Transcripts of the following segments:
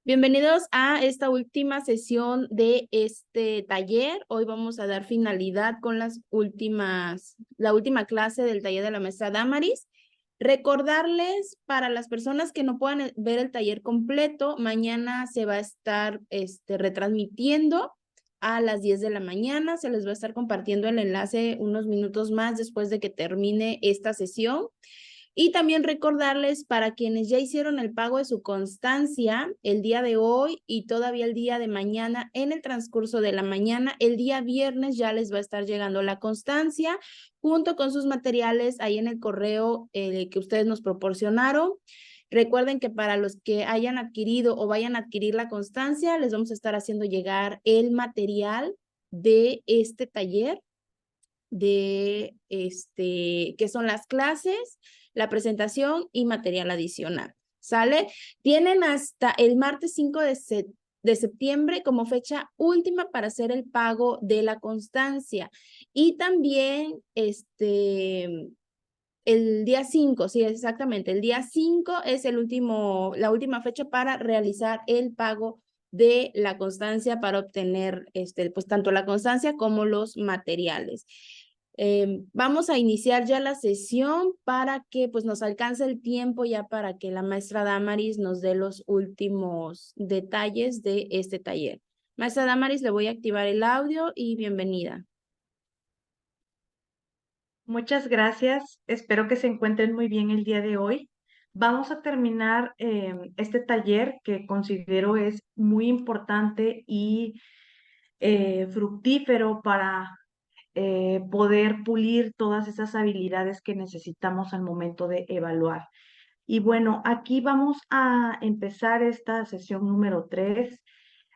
Bienvenidos a esta última sesión de este taller. Hoy vamos a dar finalidad con la última clase del taller de la maestra Damaris. Recordarles para las personas que no puedan ver el taller completo, mañana se va a estar retransmitiendo a las 10 de la mañana. Se les va a estar compartiendo el enlace unos minutos más después de que termine esta sesión. Y también recordarles para quienes ya hicieron el pago de su constancia el día de hoy y todavía el día de mañana, en el transcurso de la mañana, el día viernes ya les va a estar llegando la constancia junto con sus materiales ahí en el correo que ustedes nos proporcionaron. Recuerden que para los que hayan adquirido o vayan a adquirir la constancia, les vamos a estar haciendo llegar el material de este taller que son las clases, la presentación y material adicional. ¿Sale? Tienen hasta el martes 5 de septiembre como fecha última para hacer el pago de la constancia. Y también el día 5, sí, exactamente. El día 5 es la última fecha para realizar el pago de la constancia para obtener pues tanto la constancia como los materiales. Vamos a iniciar ya la sesión para que pues nos alcance el tiempo ya para que la maestra Damaris nos dé los últimos detalles de este taller. Maestra Damaris, le voy a activar el audio y bienvenida. Muchas gracias. Espero que se encuentren muy bien el día de hoy. Vamos a terminar este taller que considero es muy importante y fructífero para poder pulir todas esas habilidades que necesitamos al momento de evaluar. Y bueno, aquí vamos a empezar esta sesión número 3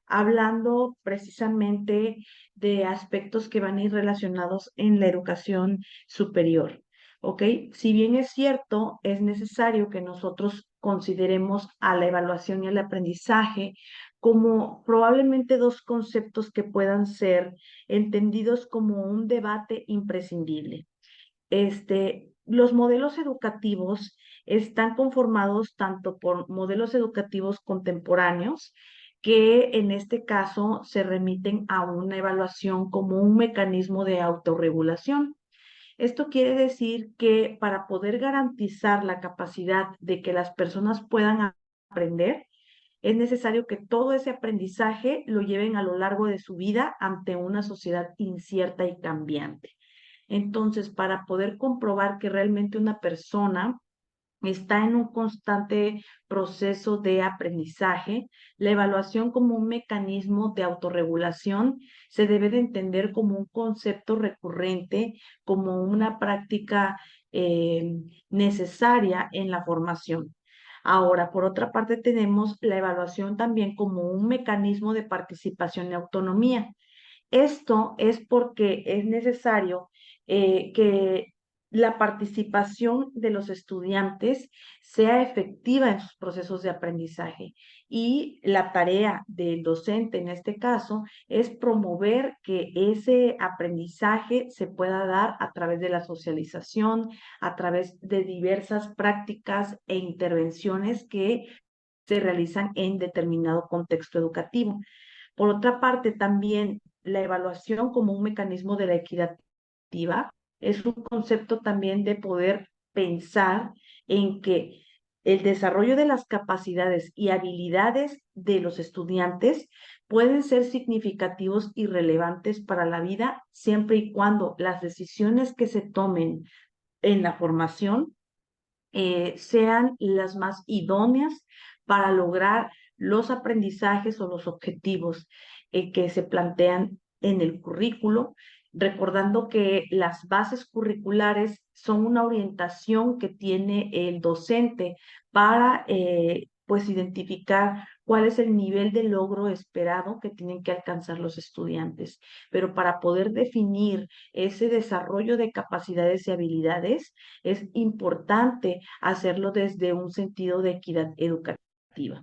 hablando precisamente de aspectos que van a ir relacionados en la educación superior. ¿Ok? Si bien es cierto, es necesario que nosotros consideremos a la evaluación y al aprendizaje como probablemente dos conceptos que puedan ser entendidos como un debate imprescindible. Los modelos educativos están conformados tanto por modelos educativos contemporáneos, que en este caso se remiten a una evaluación como un mecanismo de autorregulación. Esto quiere decir que para poder garantizar la capacidad de que las personas puedan aprender, es necesario que todo ese aprendizaje lo lleven a lo largo de su vida ante una sociedad incierta y cambiante. Entonces, para poder comprobar que realmente una persona está en un constante proceso de aprendizaje, la evaluación como un mecanismo de autorregulación se debe de entender como un concepto recurrente, como una práctica necesaria en la formación. Ahora, por otra parte, tenemos la evaluación también como un mecanismo de participación y autonomía. Esto es porque es necesario que la participación de los estudiantes sea efectiva en sus procesos de aprendizaje, y la tarea del docente en este caso es promover que ese aprendizaje se pueda dar a través de la socialización, a través de diversas prácticas e intervenciones que se realizan en determinado contexto educativo. Por otra parte, también la evaluación como un mecanismo de la equidad activa es un concepto también de poder pensar en que el desarrollo de las capacidades y habilidades de los estudiantes pueden ser significativos y relevantes para la vida siempre y cuando las decisiones que se tomen en la formación sean las más idóneas para lograr los aprendizajes o los objetivos que se plantean en el currículo, recordando que las bases curriculares son una orientación que tiene el docente para pues identificar cuál es el nivel de logro esperado que tienen que alcanzar los estudiantes. Pero para poder definir ese desarrollo de capacidades y habilidades, es importante hacerlo desde un sentido de equidad educativa.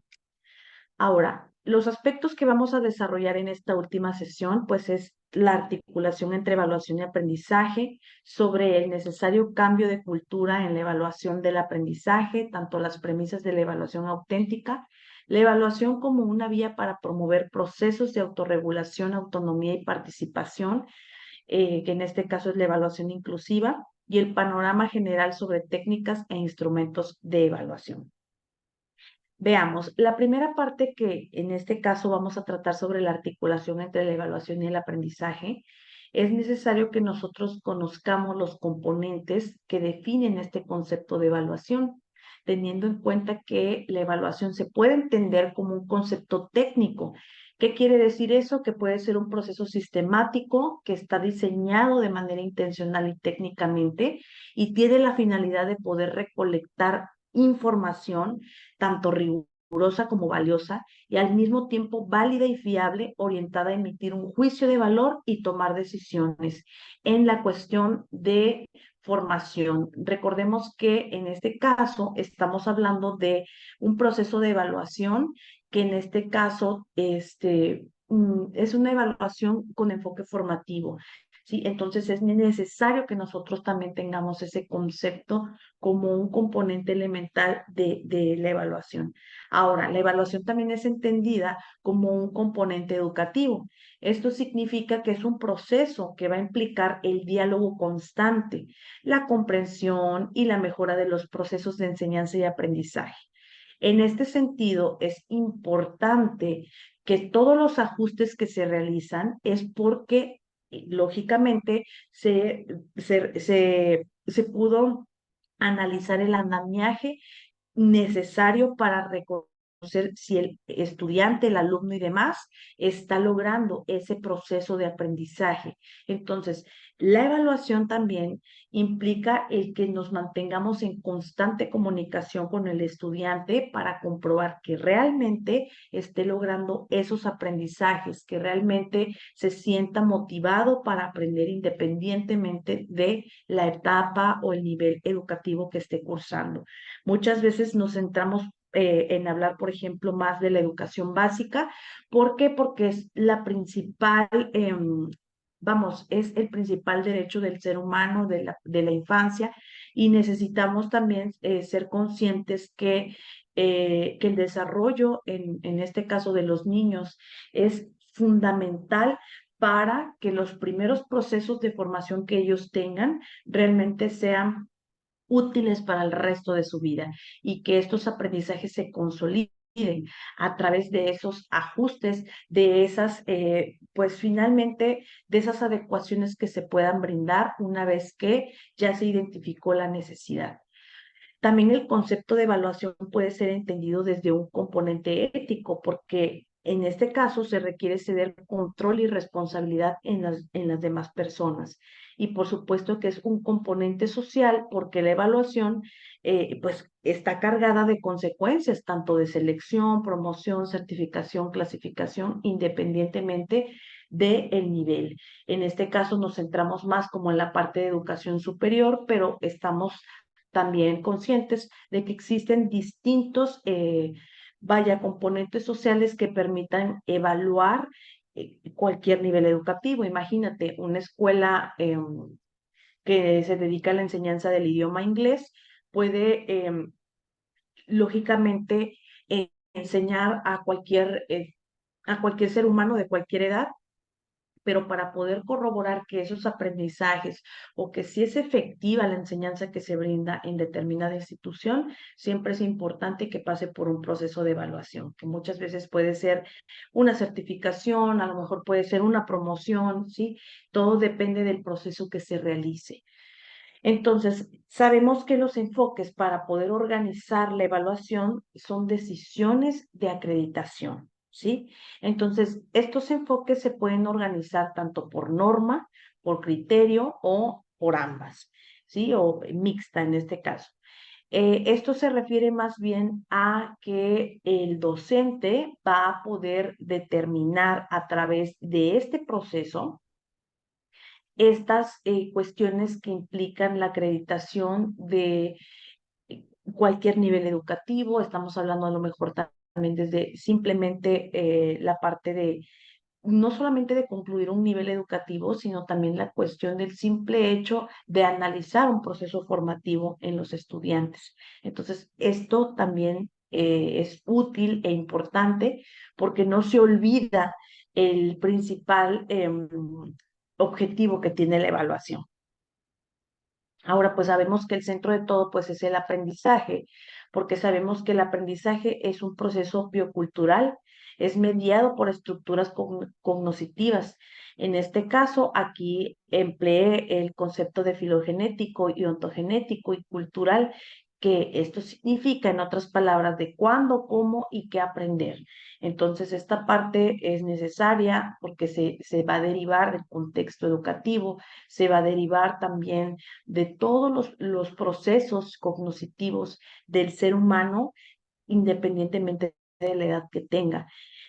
Ahora, los aspectos que vamos a desarrollar en esta última sesión, pues es la articulación entre evaluación y aprendizaje, sobre el necesario cambio de cultura en la evaluación del aprendizaje, tanto las premisas de la evaluación auténtica, La evaluación como una vía para promover procesos de autorregulación, autonomía y participación, que en este caso es la evaluación inclusiva, y el panorama general sobre técnicas e instrumentos de evaluación. Veamos, la primera parte que en este caso vamos a tratar sobre la articulación entre la evaluación y el aprendizaje. Es necesario que nosotros conozcamos los componentes que definen este concepto de evaluación, teniendo en cuenta que la evaluación se puede entender como un concepto técnico. ¿Qué quiere decir eso? Que puede ser un proceso sistemático que está diseñado de manera intencional y técnicamente y tiene la finalidad de poder recolectar información tanto rigurosa como valiosa y al mismo tiempo válida y fiable, orientada a emitir un juicio de valor y tomar decisiones en la cuestión de formación. Recordemos que en este caso estamos hablando de un proceso de evaluación que en este caso es una evaluación con enfoque formativo. ¿Sí? Entonces es necesario que nosotros también tengamos ese concepto como un componente elemental de la evaluación. Ahora, la evaluación también es entendida como un componente educativo. Esto significa que es un proceso que va a implicar el diálogo constante, la comprensión y la mejora de los procesos de enseñanza y aprendizaje. En este sentido, es importante que todos los ajustes que se realizan es porque, lógicamente, se pudo analizar el andamiaje necesario para reconocer si el estudiante, el alumno y demás está logrando ese proceso de aprendizaje. Entonces, la evaluación también implica el que nos mantengamos en constante comunicación con el estudiante para comprobar que realmente esté logrando esos aprendizajes, que realmente se sienta motivado para aprender independientemente de la etapa o el nivel educativo que esté cursando. Muchas veces nos centramos en hablar, por ejemplo, más de la educación básica. ¿Por qué? Porque es la principal, vamos, es el principal derecho del ser humano, de la infancia, y necesitamos también ser conscientes que el desarrollo, en este caso de los niños, es fundamental para que los primeros procesos de formación que ellos tengan realmente sean útiles para el resto de su vida y que estos aprendizajes se consoliden a través de esos ajustes, de esas, pues finalmente, de esas adecuaciones que se puedan brindar una vez que ya se identificó la necesidad. También el concepto de evaluación puede ser entendido desde un componente ético, porque en este caso se requiere ceder control y responsabilidad en las demás personas. Y por supuesto que es un componente social, porque la evaluación pues está cargada de consecuencias, tanto de selección, promoción, certificación, clasificación, independientemente del nivel. En este caso nos centramos más como en la parte de educación superior, pero estamos también conscientes de que existen distintos, componentes sociales que permitan evaluar cualquier nivel educativo. Imagínate una escuela que se dedica a la enseñanza del idioma inglés, puede lógicamente enseñar a cualquier ser humano de cualquier edad, pero para poder corroborar que esos aprendizajes o que si es efectiva la enseñanza que se brinda en determinada institución, siempre es importante que pase por un proceso de evaluación, que muchas veces puede ser una certificación, a lo mejor puede ser una promoción, ¿sí? Todo depende del proceso que se realice. Entonces, sabemos que los enfoques para poder organizar la evaluación son decisiones de acreditación, ¿sí? Entonces, estos enfoques se pueden organizar tanto por norma, por criterio o por ambas, ¿sí? O mixta en este caso. Esto se refiere más bien a que el docente va a poder determinar a través de este proceso estas cuestiones que implican la acreditación de cualquier nivel educativo. Estamos hablando a lo mejor también desde simplemente la parte de no solamente de concluir un nivel educativo, sino también la cuestión del simple hecho de analizar un proceso formativo en los estudiantes. Entonces, esto también es útil e importante porque no se olvida el principal objetivo que tiene la evaluación. Ahora, pues sabemos que el centro de todo, pues, es el aprendizaje, porque sabemos que el aprendizaje es un proceso biocultural, es mediado por estructuras cognitivas. En este caso, aquí empleé el concepto de filogenético y ontogenético y cultural, que esto significa, en otras palabras, de cuándo, cómo y qué aprender. Entonces, esta parte es necesaria porque se va a derivar del contexto educativo, se va a derivar también de todos los procesos cognitivos del ser humano, independientemente de la edad que tenga.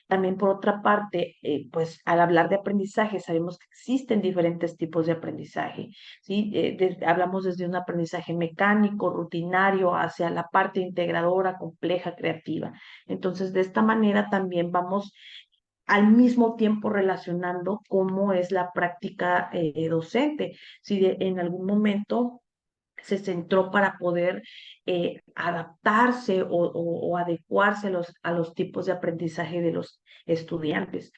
También por otra parte, pues al hablar de aprendizaje, sabemos que existen diferentes tipos de aprendizaje, ¿sí? Hablamos desde un aprendizaje mecánico, rutinario, hacia la parte integradora, compleja, creativa. Entonces, de esta manera también vamos al mismo tiempo relacionando cómo es la práctica docente. Si en algún momento se centró para poder adaptarse o adecuarse a los tipos de aprendizaje de los estudiantes.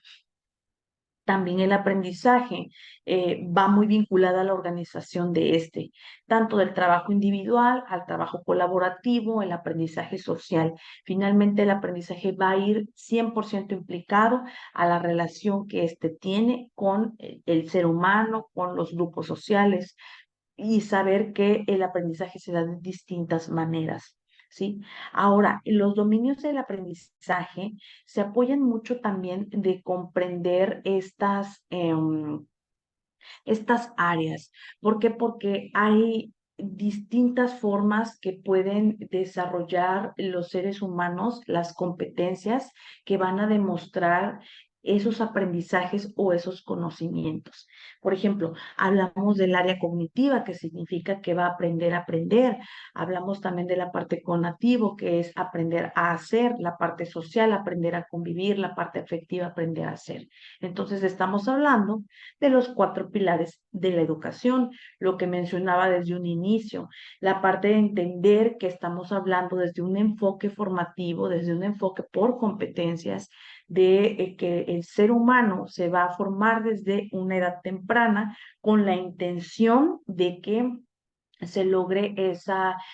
También el aprendizaje va muy vinculada a la organización de este, tanto del trabajo individual al trabajo colaborativo, el aprendizaje social. Finalmente, el aprendizaje va a ir 100% implicado a la relación que éste tiene con el ser humano, con los grupos sociales, y saber que el aprendizaje se da de distintas maneras, ¿sí? Ahora, los dominios del aprendizaje se apoyan mucho también de comprender estas áreas. ¿Por qué? Porque hay distintas formas que pueden desarrollar los seres humanos las competencias que van a demostrar esos aprendizajes o esos conocimientos. Por ejemplo, hablamos del área cognitiva, que significa que va a aprender a aprender. Hablamos también de la parte cognitivo, que es aprender a hacer, la parte social, aprender a convivir, la parte afectiva, aprender a hacer. Entonces, estamos hablando de los 4 pilares de la educación, lo que mencionaba desde un inicio, la parte de entender que estamos hablando desde un enfoque formativo, desde un enfoque por competencias, de que el ser humano se va a formar desde una edad temprana con la intención de que se logre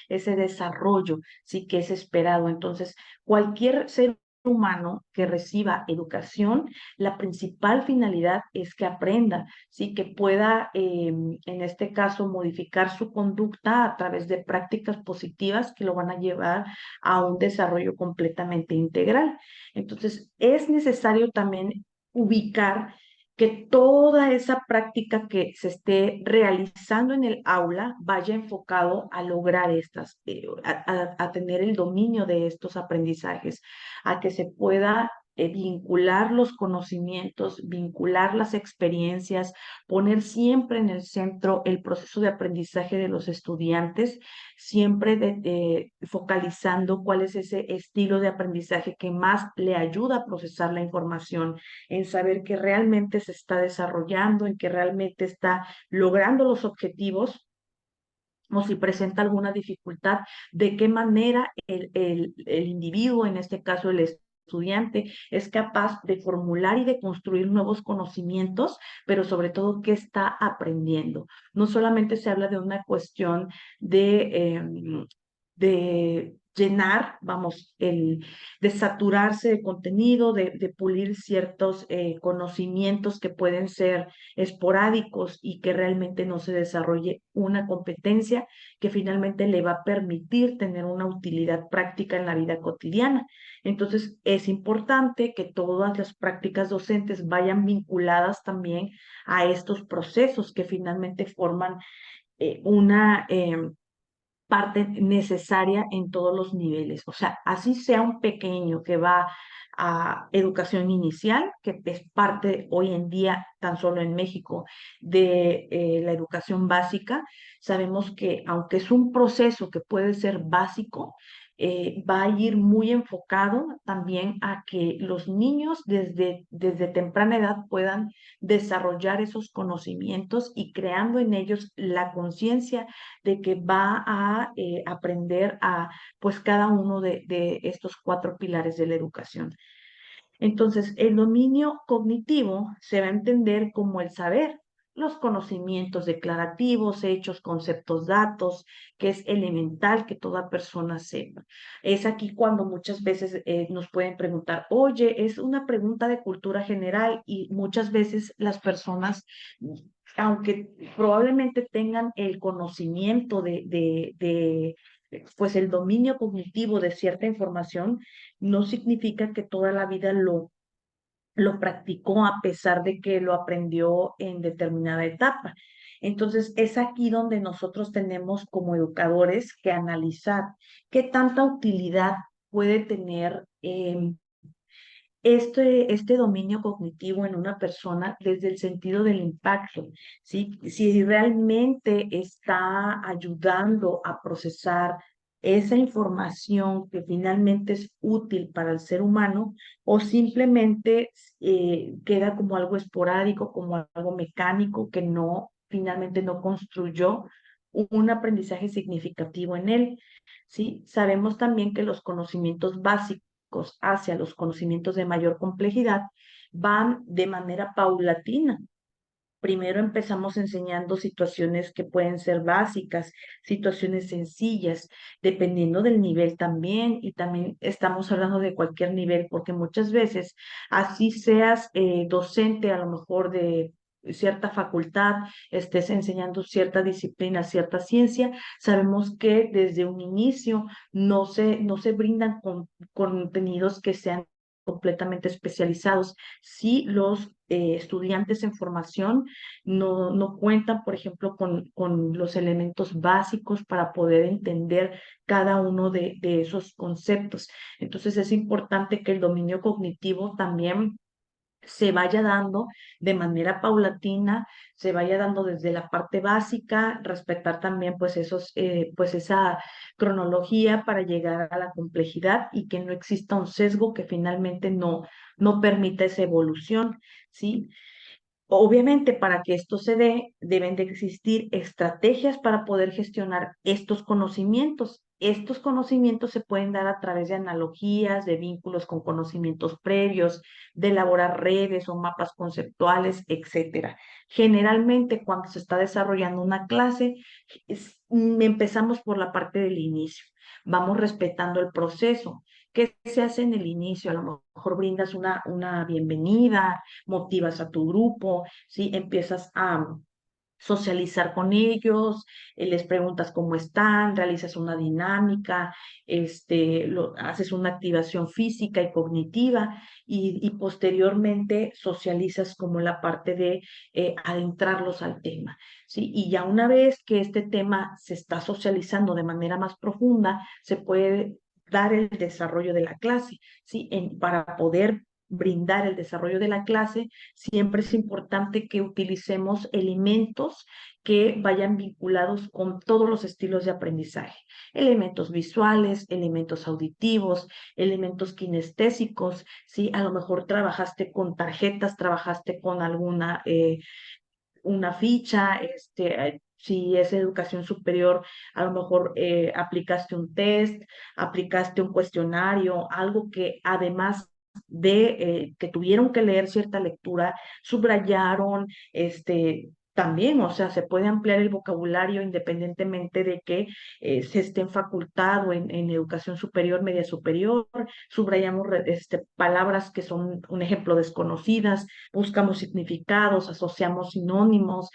ese desarrollo, sí que es esperado. Entonces, cualquier ser humano que reciba educación, la principal finalidad es que aprenda, sí que pueda, en este caso, modificar su conducta a través de prácticas positivas que lo van a llevar a un desarrollo completamente integral. Entonces, es necesario también ubicar que toda esa práctica que se esté realizando en el aula vaya enfocado a lograr a tener el dominio de estos aprendizajes, a que se pueda vincular los conocimientos, vincular las experiencias, poner siempre en el centro el proceso de aprendizaje de los estudiantes, siempre focalizando cuál es ese estilo de aprendizaje que más le ayuda a procesar la información, en saber que realmente se está desarrollando, en que realmente está logrando los objetivos, o si presenta alguna dificultad, de qué manera el individuo, en este caso el estudiante, es capaz de formular y de construir nuevos conocimientos, pero sobre todo qué está aprendiendo. No solamente se habla de una cuestión de llenar, vamos, de saturarse de contenido, de pulir ciertos conocimientos que pueden ser esporádicos y que realmente no se desarrolle una competencia que finalmente le va a permitir tener una utilidad práctica en la vida cotidiana. Entonces, es importante que todas las prácticas docentes vayan vinculadas también a estos procesos que finalmente forman una parte necesaria en todos los niveles. O sea, así sea un pequeño que va a educación inicial, que es parte hoy en día, tan solo en México, de la educación básica, sabemos que aunque es un proceso que puede ser básico, va a ir muy enfocado también a que los niños desde temprana edad puedan desarrollar esos conocimientos y creando en ellos la conciencia de que va a aprender a pues cada uno de estos cuatro pilares de la educación. Entonces, el dominio cognitivo se va a entender como el saber, los conocimientos declarativos, hechos, conceptos, datos, que es elemental que toda persona sepa. Es aquí cuando muchas veces nos pueden preguntar, oye, es una pregunta de cultura general y muchas veces las personas, aunque probablemente tengan el conocimiento pues el dominio cognitivo de cierta información, no significa que toda la vida lo practicó a pesar de que lo aprendió en determinada etapa. Entonces, es aquí donde nosotros tenemos como educadores que analizar qué tanta utilidad puede tener este dominio cognitivo en una persona desde el sentido del impacto, ¿sí? Si realmente está ayudando a procesar esa información que finalmente es útil para el ser humano o simplemente queda como algo esporádico, como algo mecánico que finalmente no construyó un aprendizaje significativo en él, ¿sí? Sabemos también que los conocimientos básicos hacia los conocimientos de mayor complejidad van de manera paulatina. Primero empezamos enseñando situaciones que pueden ser básicas, situaciones sencillas, dependiendo del nivel también, y también estamos hablando de cualquier nivel, porque muchas veces, así seas docente a lo mejor de cierta facultad, estés enseñando cierta disciplina, cierta ciencia, sabemos que desde un inicio no se brindan contenidos que sean completamente especializados. Si los estudiantes en formación no cuentan, por ejemplo, con los elementos básicos para poder entender cada uno de esos conceptos. Entonces es importante que el dominio cognitivo también se vaya dando de manera paulatina, se vaya dando desde la parte básica, respetar también pues esa cronología para llegar a la complejidad y que no exista un sesgo que finalmente no permita esa evolución, ¿sí? Obviamente, para que esto se dé, deben de existir estrategias para poder gestionar estos conocimientos. Estos conocimientos se pueden dar a través de analogías, de vínculos con conocimientos previos, de elaborar redes o mapas conceptuales, etcétera. Generalmente, cuando se está desarrollando una clase, empezamos por la parte del inicio. Vamos respetando el proceso. ¿Qué se hace en el inicio? A lo mejor brindas una bienvenida, motivas a tu grupo, ¿sí? Empiezas a socializar con ellos, les preguntas cómo están, realizas una dinámica, haces una activación física y cognitiva y posteriormente socializas como la parte de adentrarlos al tema, ¿sí? Y ya una vez que este tema se está socializando de manera más profunda, se puede dar el desarrollo de la clase, ¿sí? Para poder brindar el desarrollo de la clase, siempre es importante que utilicemos elementos que vayan vinculados con todos los estilos de aprendizaje. Elementos visuales, elementos auditivos, elementos kinestésicos, ¿sí? A lo mejor trabajaste con tarjetas, trabajaste con una ficha, si es educación superior, a lo mejor aplicaste un test, aplicaste un cuestionario, algo que además de que tuvieron que leer cierta lectura, subrayaron, también, o sea, se puede ampliar el vocabulario independientemente de que se esté en facultad o en educación superior, media superior, subrayamos palabras que son un ejemplo desconocidas, buscamos significados, asociamos sinónimos,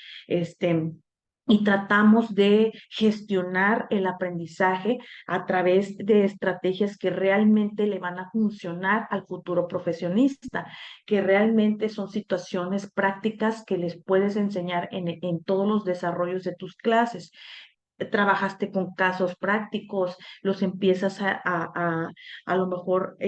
y tratamos de gestionar el aprendizaje a través de estrategias que realmente le van a funcionar al futuro profesionista, que realmente son situaciones prácticas que les puedes enseñar en todos los desarrollos de tus clases. Trabajaste con casos prácticos, los empiezas a lo mejor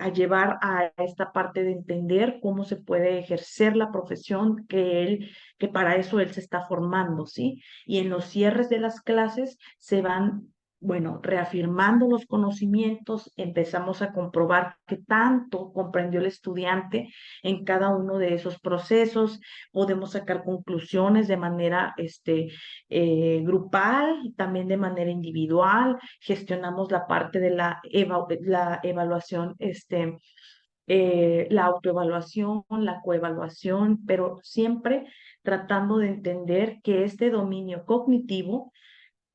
a llevar a esta parte de entender cómo se puede ejercer la profesión que para eso él se está formando, ¿sí? Y en los cierres de las clases se van bueno, reafirmando los conocimientos, empezamos a comprobar qué tanto comprendió el estudiante en cada uno de esos procesos. Podemos sacar conclusiones de manera grupal, también de manera individual. Gestionamos la parte de la evaluación, la autoevaluación, la coevaluación, pero siempre tratando de entender que este dominio cognitivo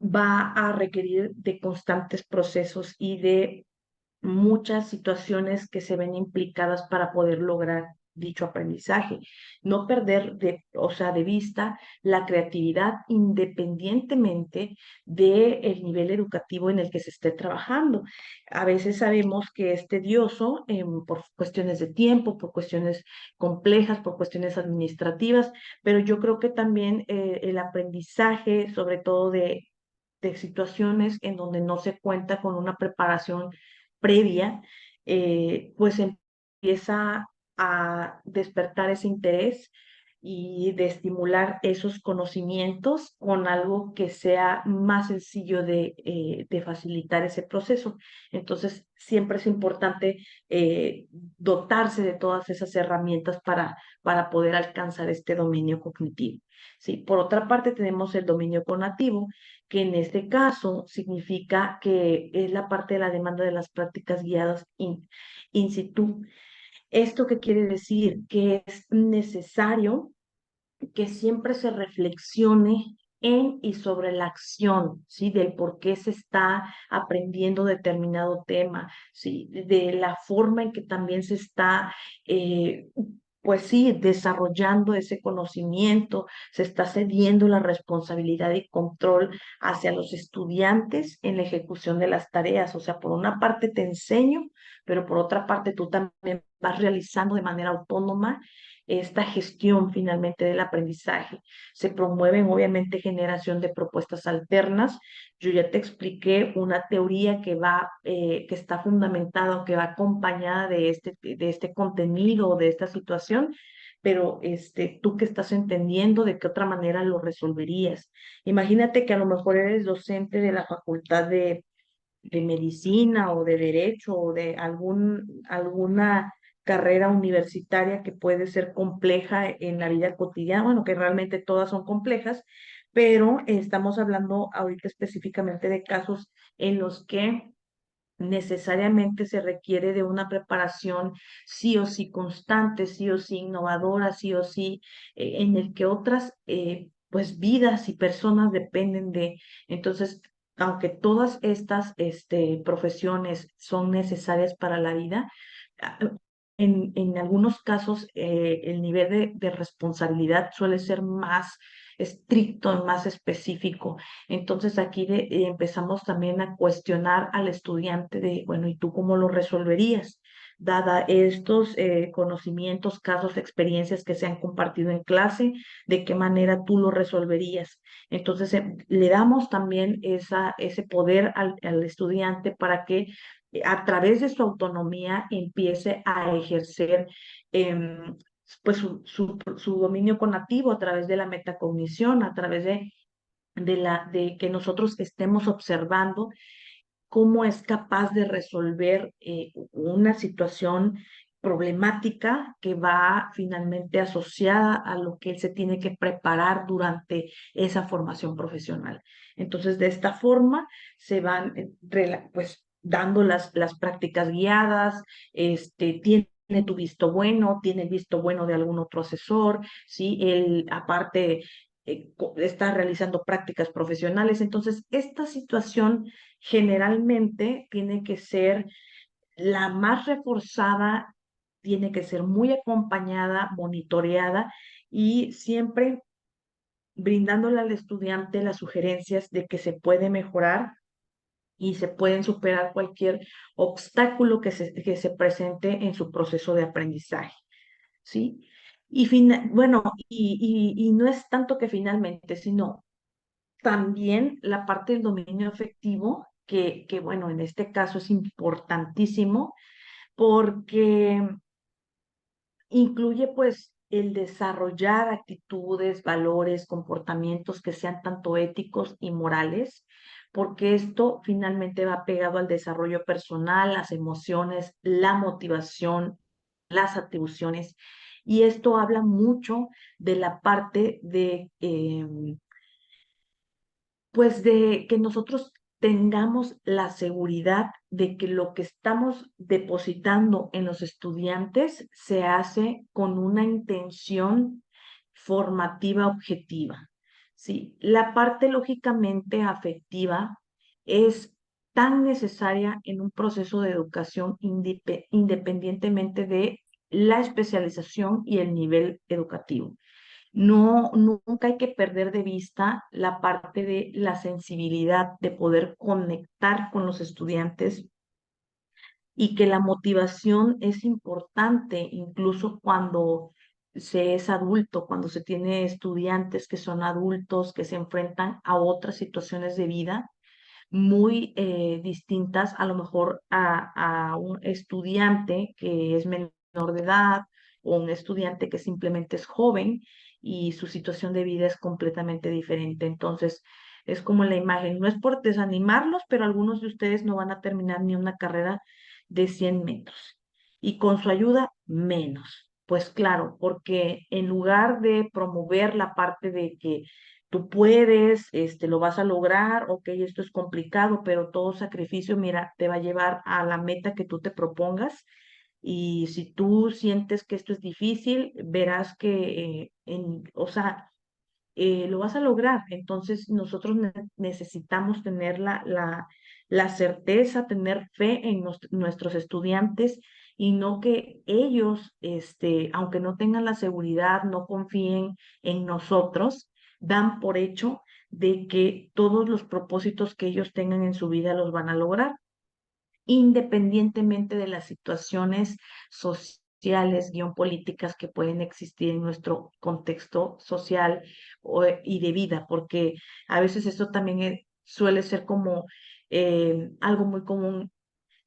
va a requerir de constantes procesos y de muchas situaciones que se ven implicadas para poder lograr dicho aprendizaje. No perder o sea, de vista la creatividad independientemente del nivel educativo en el que se esté trabajando. A veces sabemos que es tedioso por cuestiones de tiempo, por cuestiones complejas, por cuestiones administrativas, pero yo creo que también el aprendizaje, sobre todo de situaciones en donde no se cuenta con una preparación previa, pues empieza a despertar ese interés y de estimular esos conocimientos con algo que sea más sencillo de facilitar ese proceso. Entonces, siempre es importante dotarse de todas esas herramientas para poder alcanzar este dominio cognitivo. ¿Sí? Por otra parte, tenemos el dominio cognitivo, que en este caso significa que es la parte de la demanda de las prácticas guiadas in situ. ¿Esto qué quiere decir? Que es necesario que siempre se reflexione en y sobre la acción, ¿sí? Del por qué se está aprendiendo determinado tema, ¿sí? De la forma en que también se está, pues sí, desarrollando ese conocimiento, se está cediendo la responsabilidad y control hacia los estudiantes en la ejecución de las tareas. O sea, por una parte te enseño, pero por otra parte tú también vas realizando de manera autónoma esta gestión finalmente del aprendizaje. Se promueven obviamente generación de propuestas alternas. Yo ya te expliqué una teoría que está fundamentada o que va acompañada de este contenido, de esta situación, pero tú que estás entendiendo de qué otra manera lo resolverías. Imagínate que a lo mejor eres docente de la facultad de medicina o de derecho o de alguna carrera universitaria que puede ser compleja en la vida cotidiana, bueno, que realmente todas son complejas, pero estamos hablando ahorita específicamente de casos en los que necesariamente se requiere de una preparación sí o sí constante, sí o sí innovadora, sí o sí, en el que otras pues vidas y personas dependen de. Entonces, aunque todas estas profesiones son necesarias para la vida, ah, en algunos casos el nivel de responsabilidad suele ser más estricto, más específico. Entonces aquí empezamos también a cuestionar al estudiante de, bueno, ¿y tú cómo lo resolverías? Dada estos conocimientos, casos, experiencias que se han compartido en clase, ¿de qué manera tú lo resolverías? Entonces le damos también ese poder al estudiante para que a través de su autonomía empiece a ejercer pues su dominio cognitivo a través de la metacognición, a través de que nosotros estemos observando cómo es capaz de resolver una situación problemática que va finalmente asociada a lo que él se tiene que preparar durante esa formación profesional. Entonces, de esta forma se van pues dando las prácticas guiadas, tiene tu visto bueno, tiene el visto bueno de algún otro asesor, ¿sí? Él aparte está realizando prácticas profesionales. Entonces, esta situación generalmente tiene que ser la más reforzada, tiene que ser muy acompañada, monitoreada y siempre brindándole al estudiante las sugerencias de que se puede mejorar y se pueden superar cualquier obstáculo que se presente en su proceso de aprendizaje, ¿sí? Bueno, y no es tanto que finalmente, sino también la parte del dominio afectivo, bueno, en este caso es importantísimo porque incluye pues el desarrollar actitudes, valores, comportamientos que sean tanto éticos y morales porque esto finalmente va pegado al desarrollo personal, las emociones, la motivación, las atribuciones, y esto habla mucho de la parte de, pues de que nosotros tengamos la seguridad de que lo que estamos depositando en los estudiantes se hace con una intención formativa objetiva. ¿Sí? La parte lógicamente afectiva es tan necesaria en un proceso de educación independientemente de la especialización y el nivel educativo. No, nunca hay que perder de vista la parte de la sensibilidad, de poder conectar con los estudiantes y que la motivación es importante incluso cuando se es adulto, cuando se tiene estudiantes que son adultos, que se enfrentan a otras situaciones de vida muy distintas a lo mejor a un estudiante que es menor de edad o un estudiante que simplemente es joven y su situación de vida es completamente diferente. Entonces, es como la imagen, no es por desanimarlos, pero algunos de ustedes no van a terminar ni una carrera de 100 metros y con su ayuda menos. Pues claro, porque en lugar de promover la parte de que tú puedes, lo vas a lograr, ok, esto es complicado, pero todo sacrificio, mira, te va a llevar a la meta que tú te propongas. Y si tú sientes que esto es difícil, verás que, o sea, lo vas a lograr. Entonces, nosotros necesitamos tener la certeza, tener fe en nuestros estudiantes y no que ellos, aunque no tengan la seguridad, no confíen en nosotros, dan por hecho de que todos los propósitos que ellos tengan en su vida los van a lograr independientemente de las situaciones sociales, políticas que pueden existir en nuestro contexto social y de vida, porque a veces eso también suele ser como algo muy común.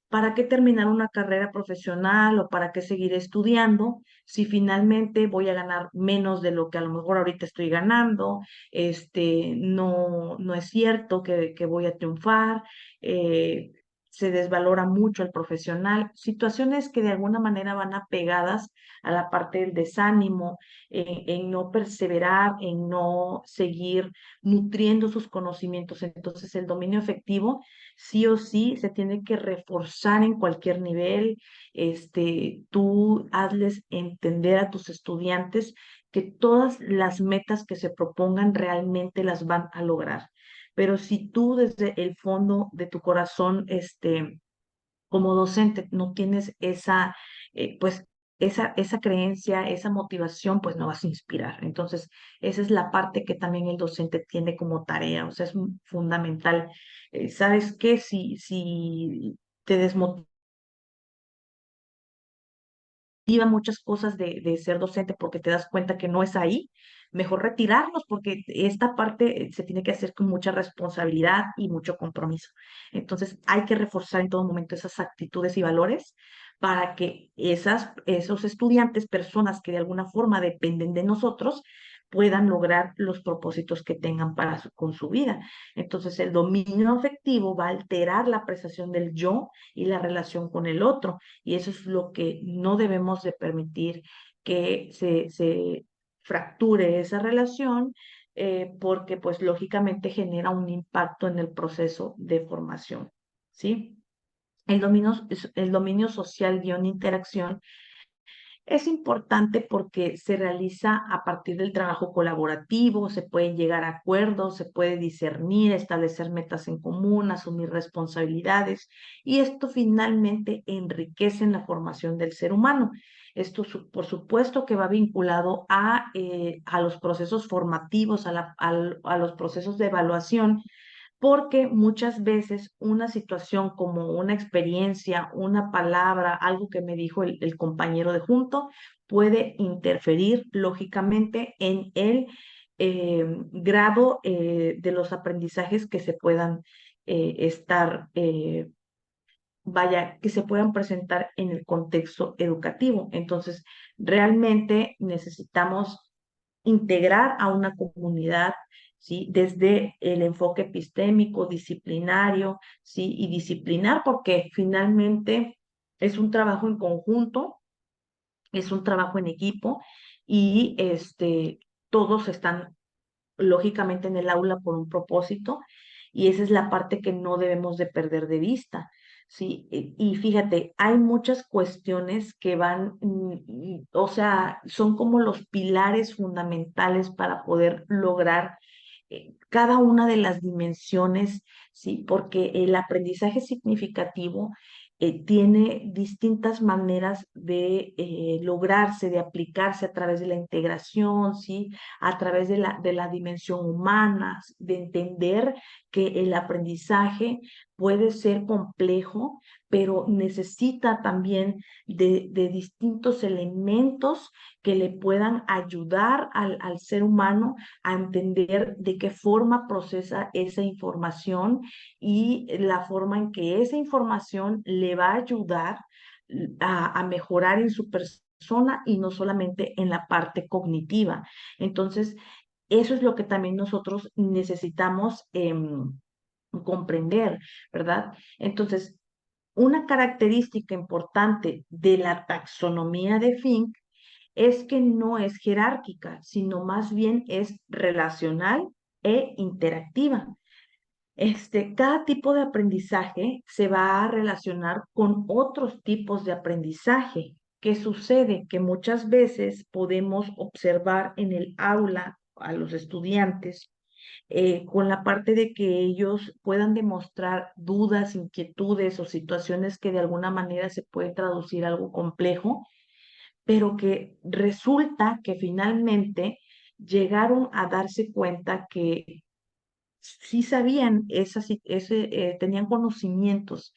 ¿Para qué terminar una carrera profesional o para qué seguir estudiando si finalmente voy a ganar menos de lo que a lo mejor ahorita estoy ganando? No es cierto que voy a triunfar, eh, se desvalora mucho el profesional, situaciones que de alguna manera van apegadas a la parte del desánimo, en no perseverar, en no seguir nutriendo sus conocimientos. Entonces, el dominio efectivo sí o sí se tiene que reforzar en cualquier nivel. Tú hazles entender a tus estudiantes que todas las metas que se propongan realmente las van a lograr. Pero si tú desde el fondo de tu corazón, como docente, no tienes esa, pues, esa creencia, esa motivación, pues no vas a inspirar. Entonces, esa es la parte que también el docente tiene como tarea, o sea, es fundamental. ¿Sabes qué? Si te desmotiva muchas cosas de ser docente porque te das cuenta que no es ahí, mejor retirarlos porque esta parte se tiene que hacer con mucha responsabilidad y mucho compromiso. Entonces hay que reforzar en todo momento esas actitudes y valores para que esos estudiantes, personas que de alguna forma dependen de nosotros, puedan lograr los propósitos que tengan con su vida. Entonces el dominio afectivo va a alterar la apreciación del yo y la relación con el otro. Y eso es lo que no debemos de permitir que se fracture esa relación, porque pues lógicamente genera un impacto en el proceso de formación, ¿sí? El dominio social guión interacción es importante porque se realiza a partir del trabajo colaborativo, se pueden llegar a acuerdos, se puede discernir, establecer metas en común, asumir responsabilidades y esto finalmente enriquece en la formación del ser humano. Esto, por supuesto, que va vinculado a los procesos formativos, a los procesos de evaluación porque muchas veces una situación como una experiencia, una palabra, algo que me dijo el compañero de junto, puede interferir lógicamente en el grado de los aprendizajes que se puedan que se puedan presentar en el contexto educativo. Entonces, realmente necesitamos integrar a una comunidad ¿sí? Desde el enfoque epistémico, disciplinario, ¿sí? Y disciplinar, porque finalmente es un trabajo en conjunto, es un trabajo en equipo y todos están lógicamente en el aula por un propósito y esa es la parte que no debemos de perder de vista. Sí, y fíjate, hay muchas cuestiones que van, o sea, son como los pilares fundamentales para poder lograr cada una de las dimensiones, ¿sí? Porque el aprendizaje significativo tiene distintas maneras de lograrse, de aplicarse a través de la integración, ¿sí? A través de la dimensión humana, de entender que el aprendizaje puede ser complejo, pero necesita también de distintos elementos que le puedan ayudar al ser humano a entender de qué forma procesa esa información y la forma en que esa información le va a ayudar a mejorar en su persona y no solamente en la parte cognitiva. Entonces, eso es lo que también nosotros necesitamos comprender, ¿verdad? Entonces, una característica importante de la taxonomía de Fink es que no es jerárquica, sino más bien es relacional e interactiva. Cada tipo de aprendizaje se va a relacionar con otros tipos de aprendizaje. ¿Qué sucede? Que muchas veces podemos observar en el aula a los estudiantes con la parte de que ellos puedan demostrar dudas, inquietudes o situaciones que de alguna manera se puede traducir algo complejo, pero que resulta que finalmente llegaron a darse cuenta que sí sabían tenían conocimientos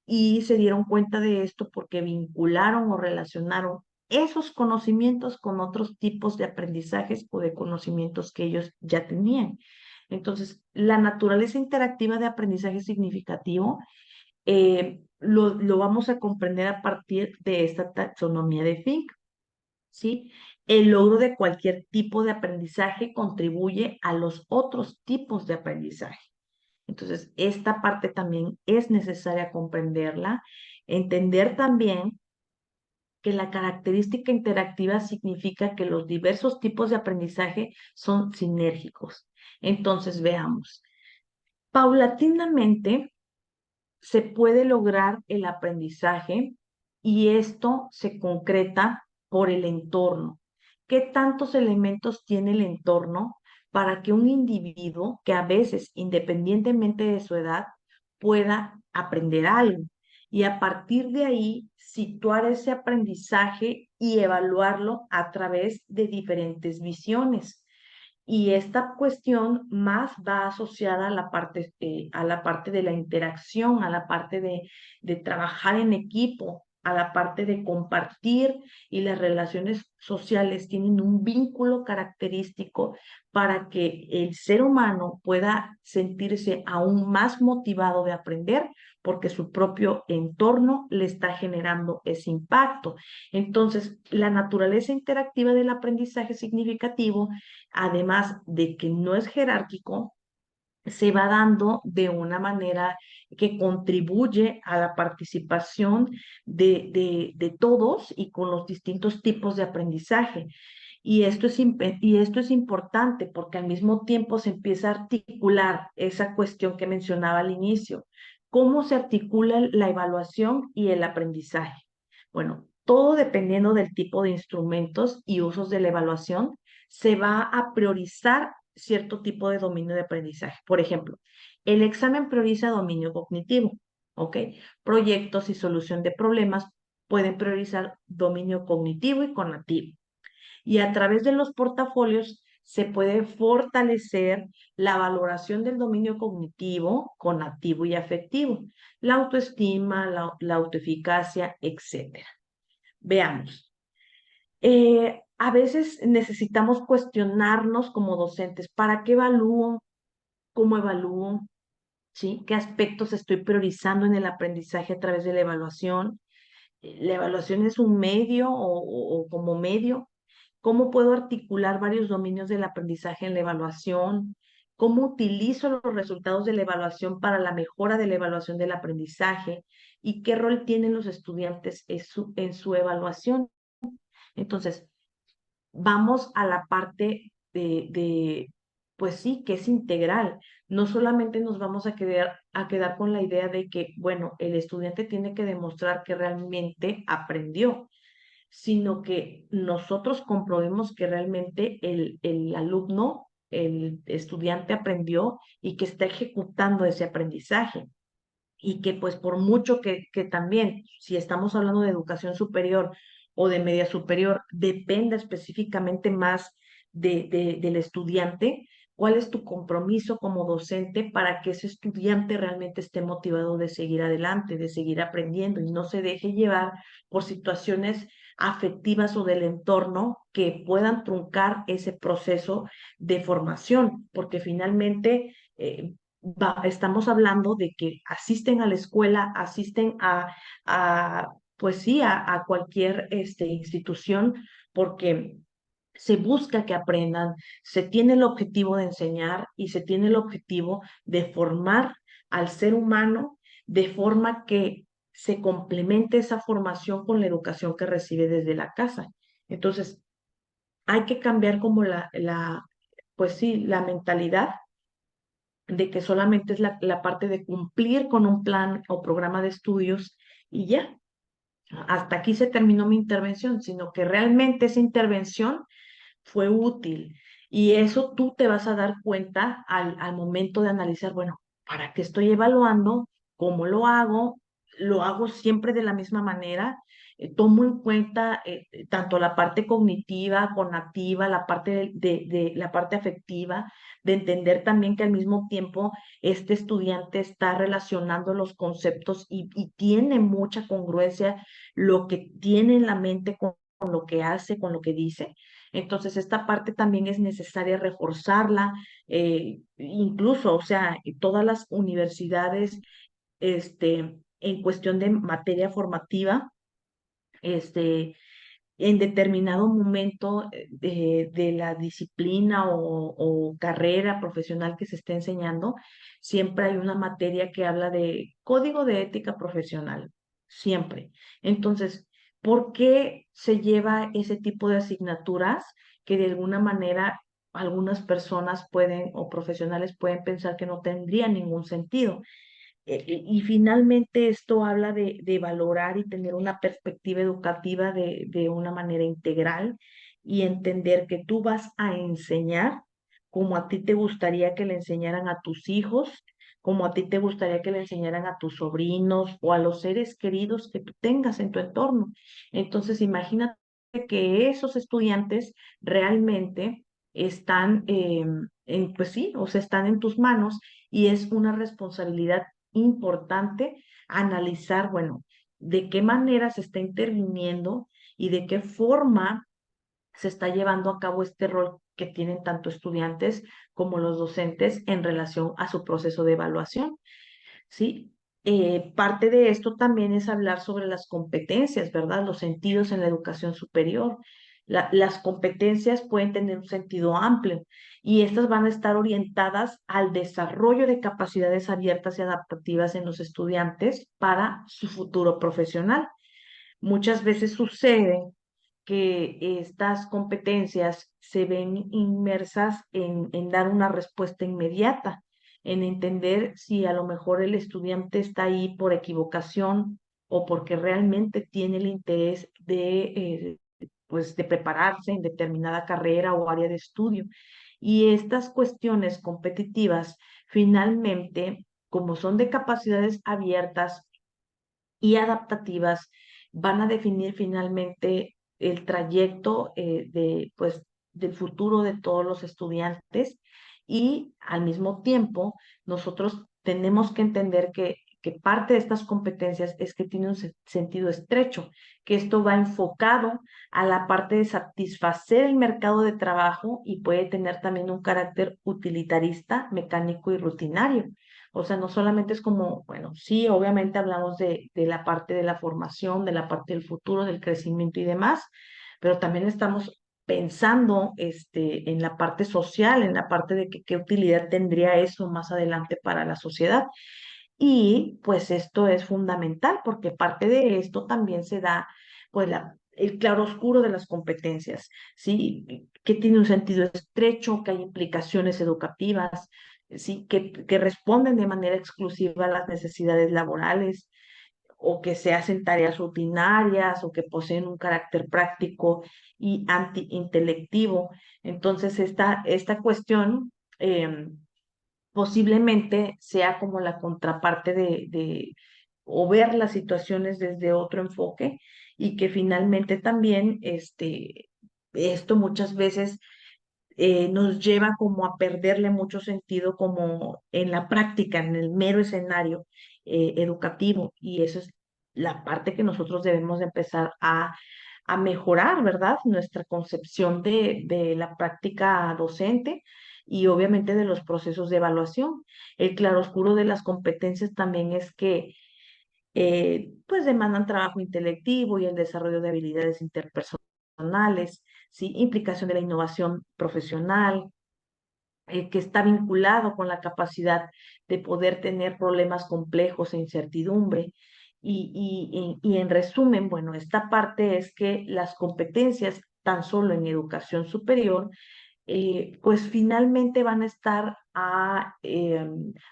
y se dieron cuenta de esto porque vincularon o relacionaron esos conocimientos con otros tipos de aprendizajes o de conocimientos que ellos ya tenían. Entonces, la naturaleza interactiva de aprendizaje significativo lo vamos a comprender a partir de esta taxonomía de Fink, ¿sí? El logro de cualquier tipo de aprendizaje contribuye a los otros tipos de aprendizaje. Entonces, esta parte también es necesaria comprenderla, entender también que la característica interactiva significa que los diversos tipos de aprendizaje son sinérgicos. Entonces, veamos. Paulatinamente se puede lograr el aprendizaje y esto se concreta por el entorno. ¿Qué tantos elementos tiene el entorno para que un individuo, que a veces, independientemente de su edad, pueda aprender algo? Y a partir de ahí, situar ese aprendizaje y evaluarlo a través de diferentes visiones. Y esta cuestión más va asociada a la parte de la interacción, a la parte de trabajar en equipo, a la parte de compartir y las relaciones sociales tienen un vínculo característico para que el ser humano pueda sentirse aún más motivado de aprender porque su propio entorno le está generando ese impacto. Entonces, la naturaleza interactiva del aprendizaje significativo, además de que no es jerárquico, se va dando de una manera que contribuye a la participación de todos y con los distintos tipos de aprendizaje. Y esto es importante porque al mismo tiempo se empieza a articular esa cuestión que mencionaba al inicio. ¿Cómo se articula la evaluación y el aprendizaje? Bueno, todo dependiendo del tipo de instrumentos y usos de la evaluación, se va a priorizar cierto tipo de dominio de aprendizaje. Por ejemplo, el examen prioriza dominio cognitivo, ¿ok? Proyectos y solución de problemas pueden priorizar dominio cognitivo y cognitivo. Y a través de los portafolios se puede fortalecer la valoración del dominio cognitivo, conectivo y afectivo, la autoestima, la autoeficacia, etc. Veamos. A veces necesitamos cuestionarnos como docentes, ¿para qué evalúo? ¿Cómo evalúo? ¿Sí? ¿Qué aspectos estoy priorizando en el aprendizaje a través de la evaluación? ¿La evaluación es un medio o como medio? cómo puedo articular varios dominios del aprendizaje en la evaluación, cómo utilizo los resultados de la evaluación para la mejora de la evaluación del aprendizaje y qué rol tienen los estudiantes en su evaluación. Entonces, vamos a la parte pues sí, que es integral. No solamente nos vamos a quedar con la idea de que, bueno, el estudiante tiene que demostrar que realmente aprendió, sino que nosotros comprobemos que realmente el alumno, el estudiante aprendió y que está ejecutando ese aprendizaje. Y que pues por mucho que también, si estamos hablando de educación superior o de media superior, dependa específicamente más del estudiante, ¿cuál es tu compromiso como docente para que ese estudiante realmente esté motivado de seguir adelante, de seguir aprendiendo y no se deje llevar por situaciones afectivas o del entorno que puedan truncar ese proceso de formación? Porque finalmente estamos hablando de que asisten a la escuela, asisten pues sí, a cualquier institución, porque se busca que aprendan, se tiene el objetivo de enseñar y se tiene el objetivo de formar al ser humano de forma que se complemente esa formación con la educación que recibe desde la casa. Entonces, hay que cambiar como pues sí, la mentalidad de que solamente es la parte de cumplir con un plan o programa de estudios y ya, hasta aquí se terminó mi intervención, sino que realmente esa intervención fue útil. Y eso tú te vas a dar cuenta al momento de analizar, bueno, ¿para qué estoy evaluando? ¿Cómo lo hago? ¿Lo hago siempre de la misma manera? Tomo en cuenta tanto la parte cognitiva, conativa, la parte de la parte afectiva, de entender también que al mismo tiempo este estudiante está relacionando los conceptos y tiene mucha congruencia lo que tiene en la mente con lo que hace, con lo que dice. Entonces, esta parte también es necesaria reforzarla, incluso, o sea, todas las universidades, en cuestión de materia formativa, este, en determinado momento de la disciplina o carrera profesional que se esté enseñando, siempre hay una materia que habla de código de ética profesional, siempre. Entonces, ¿por qué se lleva ese tipo de asignaturas que de alguna manera algunas personas pueden o profesionales pueden pensar que no tendría ningún sentido? Y finalmente esto habla de valorar y tener una perspectiva educativa de una manera integral y entender que tú vas a enseñar como a ti te gustaría que le enseñaran a tus hijos, como a ti te gustaría que le enseñaran a tus sobrinos o a los seres queridos que tú tengas en tu entorno. Entonces, imagínate que esos estudiantes realmente están, pues sí, o sea, están en tus manos y es una responsabilidad importante analizar, bueno, de qué manera se está interviniendo y de qué forma se está llevando a cabo este rol que tienen tanto estudiantes como los docentes en relación a su proceso de evaluación, ¿sí? Parte de esto también es hablar sobre las competencias, ¿verdad? Los sentidos en la educación superior. Las competencias pueden tener un sentido amplio y estas van a estar orientadas al desarrollo de capacidades abiertas y adaptativas en los estudiantes para su futuro profesional. Muchas veces sucede que estas competencias se ven inmersas en dar una respuesta inmediata, en entender si a lo mejor el estudiante está ahí por equivocación o porque realmente tiene el interés pues, de prepararse en determinada carrera o área de estudio. Y estas cuestiones competitivas, finalmente, como son de capacidades abiertas y adaptativas, van a definir finalmente el trayecto pues, del futuro de todos los estudiantes y al mismo tiempo nosotros tenemos que entender que parte de estas competencias es que tiene un sentido estrecho, que esto va enfocado a la parte de satisfacer el mercado de trabajo y puede tener también un carácter utilitarista, mecánico y rutinario. O sea, no solamente es como, bueno, sí, obviamente hablamos de la parte de la formación, de la parte del futuro, del crecimiento y demás, pero también estamos pensando en la parte social, en la parte de que qué utilidad tendría eso más adelante para la sociedad. Y pues esto es fundamental porque parte de esto también se da pues el claroscuro de las competencias, ¿sí? Que tiene un sentido estrecho, que hay implicaciones educativas, ¿sí? Que responden de manera exclusiva a las necesidades laborales o que se hacen tareas rutinarias o que poseen un carácter práctico y anti-intelectivo. Entonces, esta cuestión posiblemente sea como la contraparte o ver las situaciones desde otro enfoque y que finalmente también esto muchas veces nos lleva como a perderle mucho sentido como en la práctica, en el mero escenario educativo. Y eso es la parte que nosotros debemos de empezar a mejorar, ¿verdad? Nuestra concepción de la práctica docente y obviamente de los procesos de evaluación. El claroscuro de las competencias también es que pues demandan trabajo intelectivo y el desarrollo de habilidades interpersonales, ¿sí? Implicación de la innovación profesional, que está vinculado con la capacidad de poder tener problemas complejos e incertidumbre. Y en resumen, bueno, esta parte es que las competencias, tan solo en educación superior, pues finalmente van a estar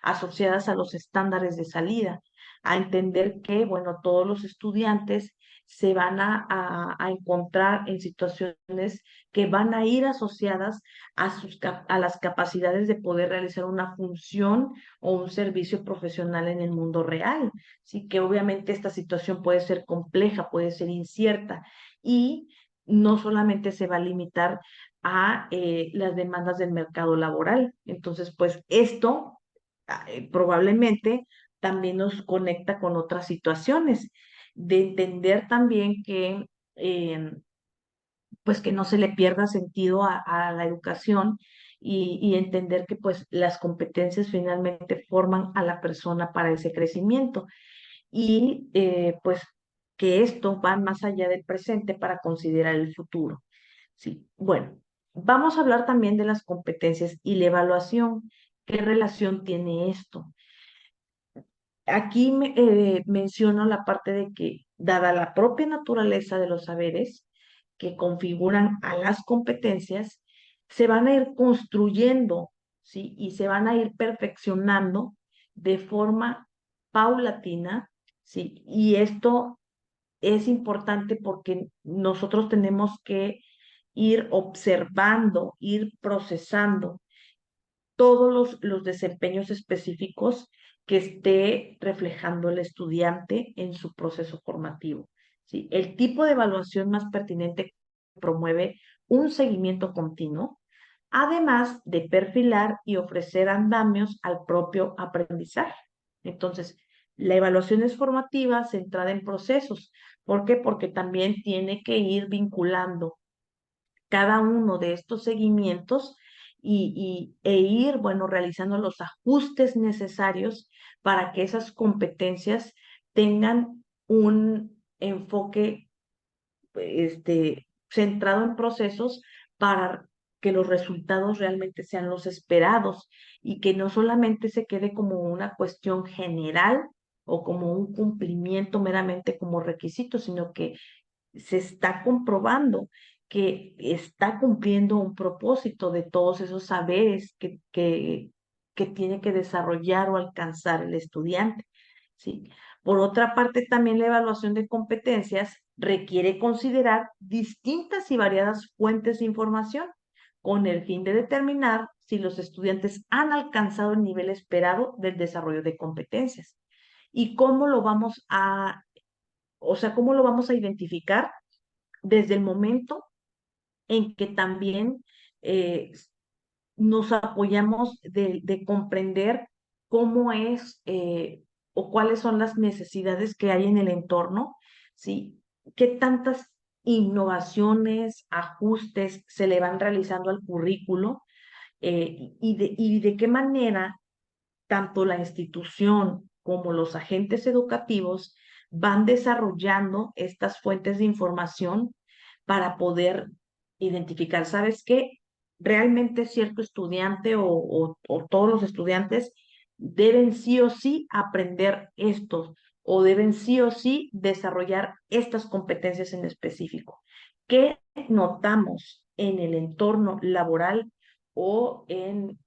asociadas a los estándares de salida, a entender que, bueno, todos los estudiantes se van a encontrar en situaciones que van a ir asociadas a las capacidades de poder realizar una función o un servicio profesional en el mundo real. Sí, que obviamente esta situación puede ser compleja, puede ser incierta y no solamente se va a limitar a las demandas del mercado laboral. Entonces, pues esto probablemente también nos conecta con otras situaciones, de entender también que, pues que no se le pierda sentido a la educación y entender que pues las competencias finalmente forman a la persona para ese crecimiento y pues que esto va más allá del presente para considerar el futuro. Sí, bueno, vamos a hablar también de las competencias y la evaluación. ¿Qué relación tiene esto? Aquí menciono la parte de que, dada la propia naturaleza de los saberes que configuran a las competencias, se van a ir construyendo, ¿sí? Y se van a ir perfeccionando de forma paulatina, ¿sí? Y esto es importante porque nosotros tenemos que ir observando, ir procesando todos los desempeños específicos que esté reflejando el estudiante en su proceso formativo. ¿Sí? El tipo de evaluación más pertinente promueve un seguimiento continuo, además de perfilar y ofrecer andamios al propio aprendizaje. Entonces, la evaluación es formativa, centrada en procesos. ¿Por qué? Porque también tiene que ir vinculando cada uno de estos seguimientos e ir, bueno, realizando los ajustes necesarios para que esas competencias tengan un enfoque centrado en procesos para que los resultados realmente sean los esperados y que no solamente se quede como una cuestión general o como un cumplimiento meramente como requisito, sino que se está comprobando que está cumpliendo un propósito de todos esos saberes que tiene que desarrollar o alcanzar el estudiante. ¿Sí? Por otra parte, también la evaluación de competencias requiere considerar distintas y variadas fuentes de información con el fin de determinar si los estudiantes han alcanzado el nivel esperado del desarrollo de competencias. ¿Y cómo lo vamos o sea, cómo lo vamos a identificar? Desde el momento en que también eh, nos apoyamos de comprender cómo es o cuáles son las necesidades que hay en el entorno, ¿sí? ¿Qué tantas innovaciones, ajustes se le van realizando al currículo y de qué manera tanto la institución como los agentes educativos van desarrollando estas fuentes de información para poder identificar, ¿sabes qué? Realmente cierto estudiante o todos los estudiantes deben sí o sí aprender esto o deben sí o sí desarrollar estas competencias en específico. ¿Qué notamos en el entorno laboral o en,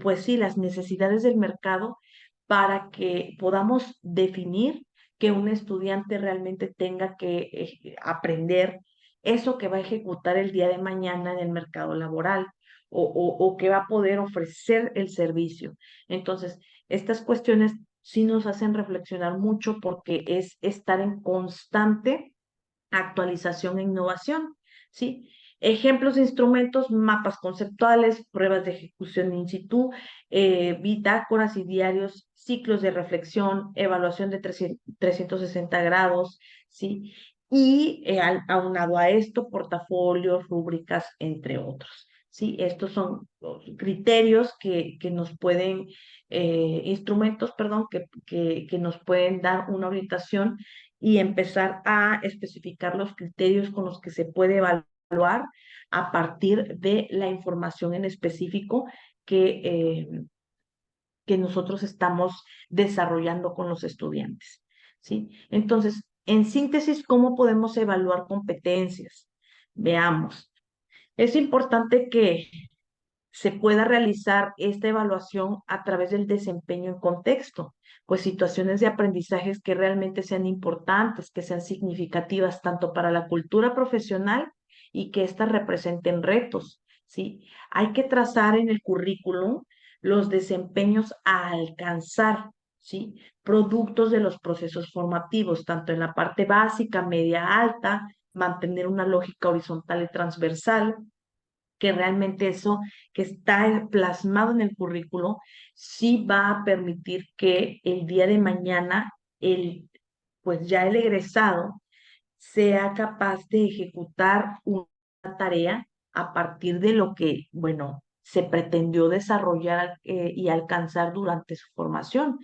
pues sí, las necesidades del mercado para que podamos definir que un estudiante realmente tenga que aprender eso que va a ejecutar el día de mañana en el mercado laboral o que va a poder ofrecer el servicio? Entonces, estas cuestiones sí nos hacen reflexionar mucho porque es estar en constante actualización e innovación, ¿sí? Ejemplos de instrumentos, mapas conceptuales, pruebas de ejecución in situ, bitácoras y diarios, ciclos de reflexión, evaluación de 360 grados, ¿sí? Y aunado a esto, portafolios, rúbricas, entre otros. Sí, estos son los criterios que nos pueden, instrumentos, perdón, que nos pueden dar una orientación y empezar a especificar los criterios con los que se puede evaluar a partir de la información en específico que nosotros estamos desarrollando con los estudiantes, ¿sí? Entonces, en síntesis, ¿cómo podemos evaluar competencias? Veamos. Es importante que se pueda realizar esta evaluación a través del desempeño en contexto, pues situaciones de aprendizajes que realmente sean importantes, que sean significativas tanto para la cultura profesional y que éstas representen retos, ¿sí? Hay que trazar en el currículum los desempeños a alcanzar, ¿sí? Productos de los procesos formativos, tanto en la parte básica, media, alta, mantener una lógica horizontal y transversal, que realmente eso que está plasmado en el currículo sí va a permitir que el día de mañana pues ya el egresado sea capaz de ejecutar una tarea a partir de lo que, bueno, se pretendió desarrollar y alcanzar durante su formación.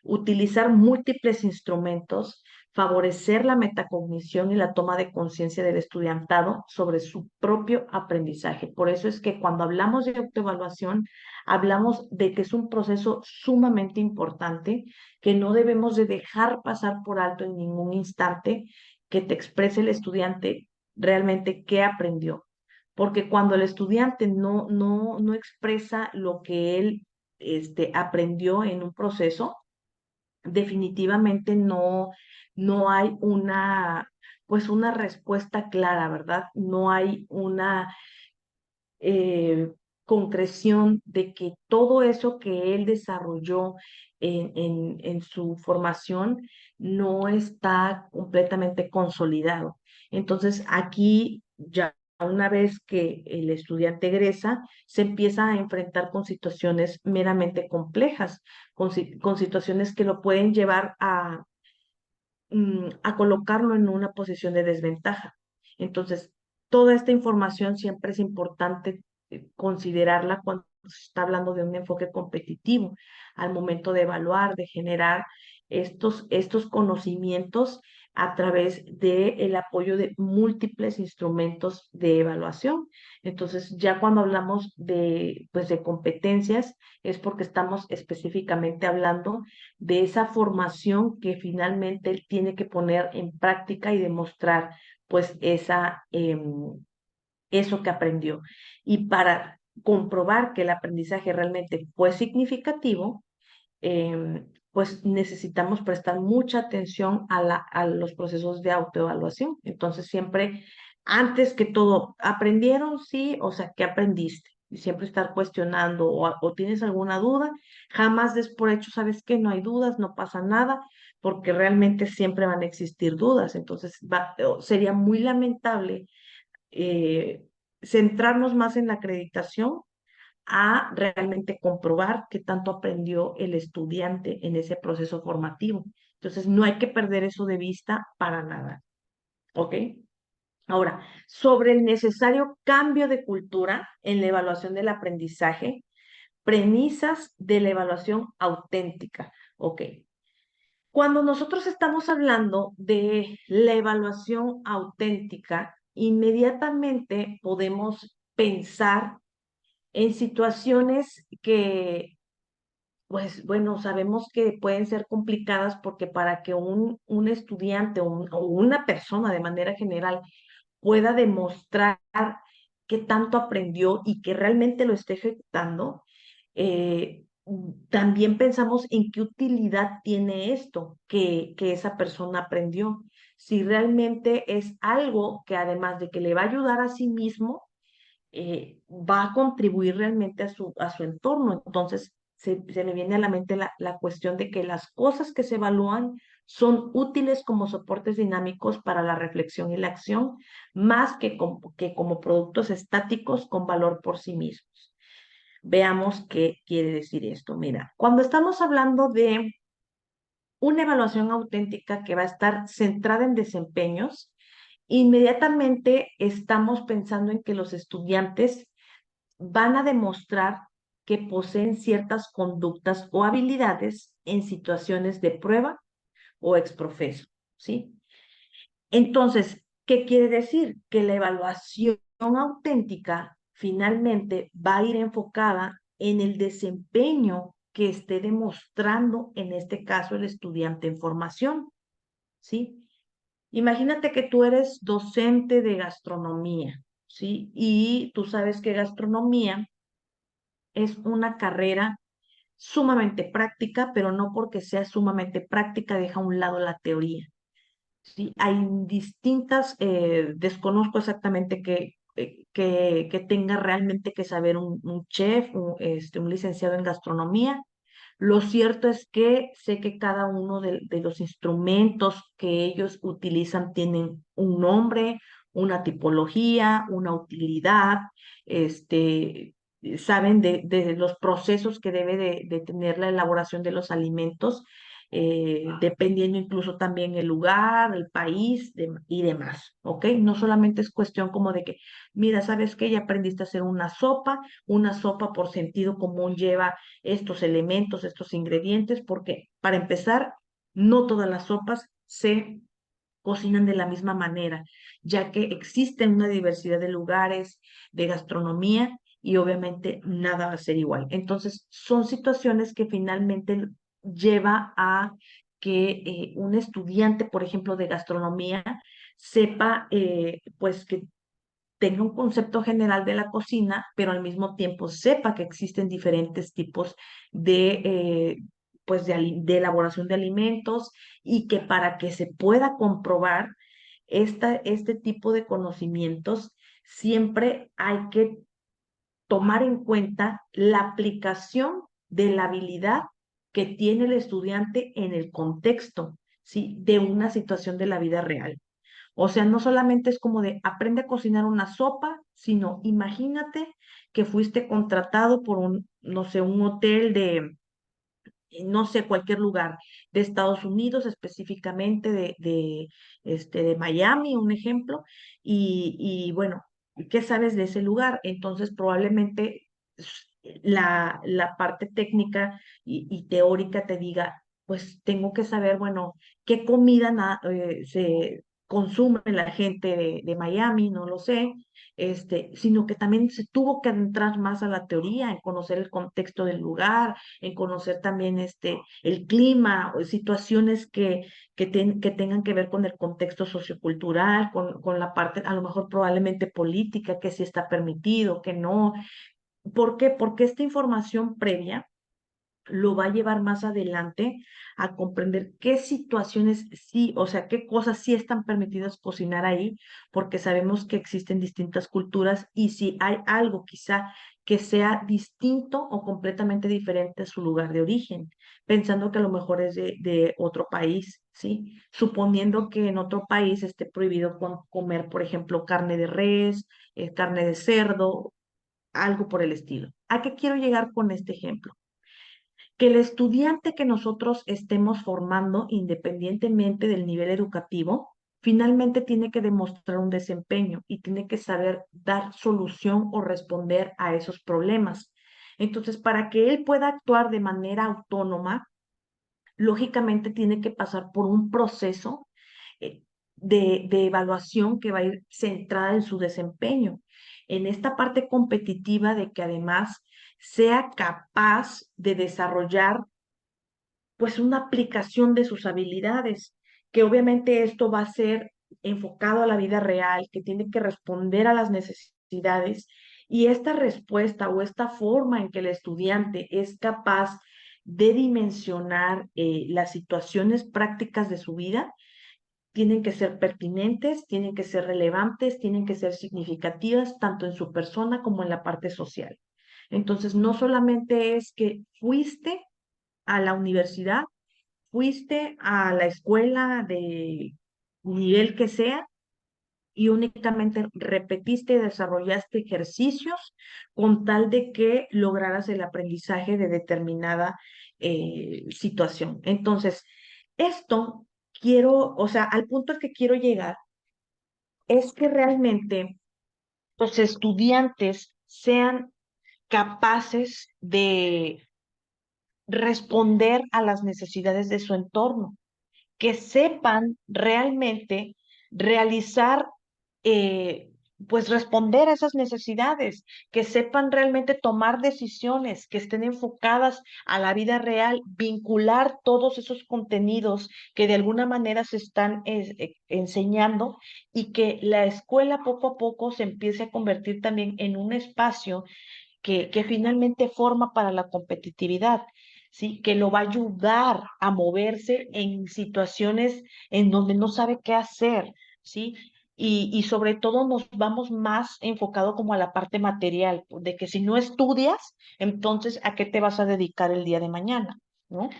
Utilizar múltiples instrumentos, favorecer la metacognición y la toma de conciencia del estudiantado sobre su propio aprendizaje. Por eso es que cuando hablamos de autoevaluación, hablamos de que es un proceso sumamente importante, que no debemos de dejar pasar por alto en ningún instante, que te exprese el estudiante realmente qué aprendió. Porque cuando el estudiante no expresa lo que él aprendió en un proceso, definitivamente no hay pues una respuesta clara, ¿verdad? No hay una eh, concreción de que todo eso que él desarrolló en su formación no está completamente consolidado. Entonces, aquí ya una vez que el estudiante egresa, se empieza a enfrentar con situaciones meramente complejas, con situaciones que lo pueden llevar a colocarlo en una posición de desventaja. Entonces, toda esta información siempre es importante considerarla cuando se está hablando de un enfoque competitivo, al momento de evaluar, de generar estos conocimientos a través del apoyo de múltiples instrumentos de evaluación. Entonces, ya cuando hablamos pues, de competencias, es porque estamos específicamente hablando de esa formación que finalmente él tiene que poner en práctica y demostrar pues eso que aprendió. Y para comprobar que el aprendizaje realmente fue significativo, pues necesitamos prestar mucha atención a los procesos de autoevaluación. Entonces, siempre, antes que todo, ¿aprendieron? Sí, o sea, ¿qué aprendiste? Y siempre estar cuestionando o tienes alguna duda, jamás des por hecho, ¿sabes qué? No hay dudas, no pasa nada, porque realmente siempre van a existir dudas. Entonces, sería muy lamentable eh, centrarnos más en la acreditación a realmente comprobar qué tanto aprendió el estudiante en ese proceso formativo. Entonces, no hay que perder eso de vista para nada. ¿Ok? Ahora, sobre el necesario cambio de cultura en la evaluación del aprendizaje, premisas de la evaluación auténtica. ¿Ok? Cuando nosotros estamos hablando de la evaluación auténtica, inmediatamente podemos pensar en situaciones que, pues bueno, sabemos que pueden ser complicadas porque para que un estudiante o una persona de manera general pueda demostrar qué tanto aprendió y que realmente lo esté ejecutando, también pensamos en qué utilidad tiene esto que esa persona aprendió. Si realmente es algo que además de que le va a ayudar a sí mismo, va a contribuir realmente a su entorno. Entonces, se me viene a la mente la cuestión de que las cosas que se evalúan son útiles como soportes dinámicos para la reflexión y la acción, más que como productos estáticos con valor por sí mismos. Veamos qué quiere decir esto. Mira, cuando estamos hablando de una evaluación auténtica que va a estar centrada en desempeños, inmediatamente estamos pensando en que los estudiantes van a demostrar que poseen ciertas conductas o habilidades en situaciones de prueba o exprofeso, ¿sí? Entonces, ¿qué quiere decir? Que la evaluación auténtica finalmente va a ir enfocada en el desempeño que esté demostrando, en este caso, el estudiante en formación, ¿sí? Imagínate que tú eres docente de gastronomía, ¿sí? Y tú sabes que gastronomía es una carrera sumamente práctica, pero no porque sea sumamente práctica deja a un lado la teoría. ¿Sí? Hay distintas, desconozco exactamente que tenga realmente que saber un chef, un licenciado en gastronomía. Lo cierto es que sé que cada uno de los instrumentos que ellos utilizan tienen un nombre, una tipología, una utilidad, saben de los procesos que debe de tener la elaboración de los alimentos, dependiendo incluso también el lugar, el país y demás, ¿ok? No solamente es cuestión como de que, mira, ¿sabes qué? Ya aprendiste a hacer una sopa por sentido común lleva estos elementos, estos ingredientes, porque para empezar, no todas las sopas se cocinan de la misma manera, ya que existen una diversidad de lugares, de gastronomía y obviamente nada va a ser igual. Entonces, son situaciones que finalmente lleva a que un estudiante, por ejemplo, de gastronomía, sepa, pues, que tenga un concepto general de la cocina, pero al mismo tiempo sepa que existen diferentes tipos de, pues de elaboración de alimentos y que para que se pueda comprobar este tipo de conocimientos, siempre hay que tomar en cuenta la aplicación de la habilidad que tiene el estudiante en el contexto, ¿sí? De una situación de la vida real. O sea, no solamente es como de aprende a cocinar una sopa, sino imagínate que fuiste contratado por no sé, un hotel no sé, cualquier lugar de Estados Unidos, específicamente de Miami, un ejemplo, y bueno, ¿qué sabes de ese lugar? Entonces, probablemente la parte técnica y teórica te diga, pues tengo que saber, bueno, qué comida se consume la gente de Miami, no lo sé, sino que también se tuvo que adentrar más a la teoría, en conocer el contexto del lugar, en conocer también el clima, o situaciones que tengan que ver con el contexto sociocultural, con la parte a lo mejor probablemente política, que sí está permitido, que no. ¿Por qué? Porque esta información previa lo va a llevar más adelante a comprender qué situaciones sí, o sea, qué cosas sí están permitidas cocinar ahí, porque sabemos que existen distintas culturas y si hay algo quizá que sea distinto o completamente diferente a su lugar de origen, pensando que a lo mejor es de otro país, ¿sí? Suponiendo que en otro país esté prohibido comer, por ejemplo, carne de res, carne de cerdo, algo por el estilo. ¿A qué quiero llegar con este ejemplo? Que el estudiante que nosotros estemos formando, independientemente del nivel educativo, finalmente tiene que demostrar un desempeño y tiene que saber dar solución o responder a esos problemas. Entonces, para que él pueda actuar de manera autónoma, lógicamente tiene que pasar por un proceso de evaluación que va a ir centrada en su desempeño, en esta parte competitiva de que además sea capaz de desarrollar pues una aplicación de sus habilidades, que obviamente esto va a ser enfocado a la vida real, que tiene que responder a las necesidades y esta respuesta o esta forma en que el estudiante es capaz de dimensionar las situaciones prácticas de su vida, tienen que ser pertinentes, tienen que ser relevantes, tienen que ser significativas, tanto en su persona como en la parte social. Entonces, no solamente es que fuiste a la universidad, fuiste a la escuela de nivel que sea y únicamente repetiste y desarrollaste ejercicios con tal de que lograras el aprendizaje de determinada situación. Entonces, esto quiero, o sea, al punto al que quiero llegar es que realmente los estudiantes sean capaces de responder a las necesidades de su entorno, que sepan realmente realizar, eh, pues responder a esas necesidades, que sepan realmente tomar decisiones, que estén enfocadas a la vida real, vincular todos esos contenidos que de alguna manera se están enseñando y que la escuela poco a poco se empiece a convertir también en un espacio que finalmente forma para la competitividad, ¿sí? Que lo va a ayudar a moverse en situaciones en donde no sabe qué hacer, ¿sí? Y sobre todo nos vamos más enfocado como a la parte material, de que si no estudias, entonces ¿a qué te vas a dedicar el día de mañana? ¿No?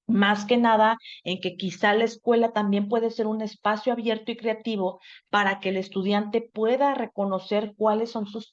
Más que nada en que quizá la escuela también puede ser un espacio abierto y creativo para que el estudiante pueda reconocer cuáles son sus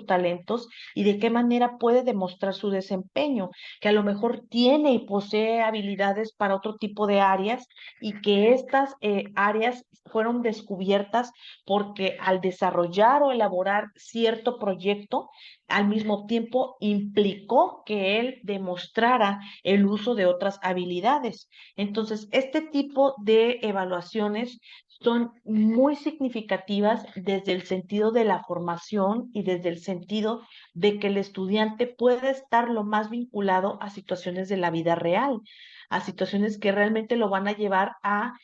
talentos y de qué manera puede demostrar su desempeño, que a lo mejor tiene y posee habilidades para otro tipo de áreas y que estas áreas fueron descubiertas porque al desarrollar o elaborar cierto proyecto, al mismo tiempo implicó que él demostrara el uso de otras habilidades. Entonces, este tipo de evaluaciones son muy significativas desde el sentido de la formación y desde el sentido de que el estudiante puede estar lo más vinculado a situaciones de la vida real, a situaciones que realmente lo van a llevar a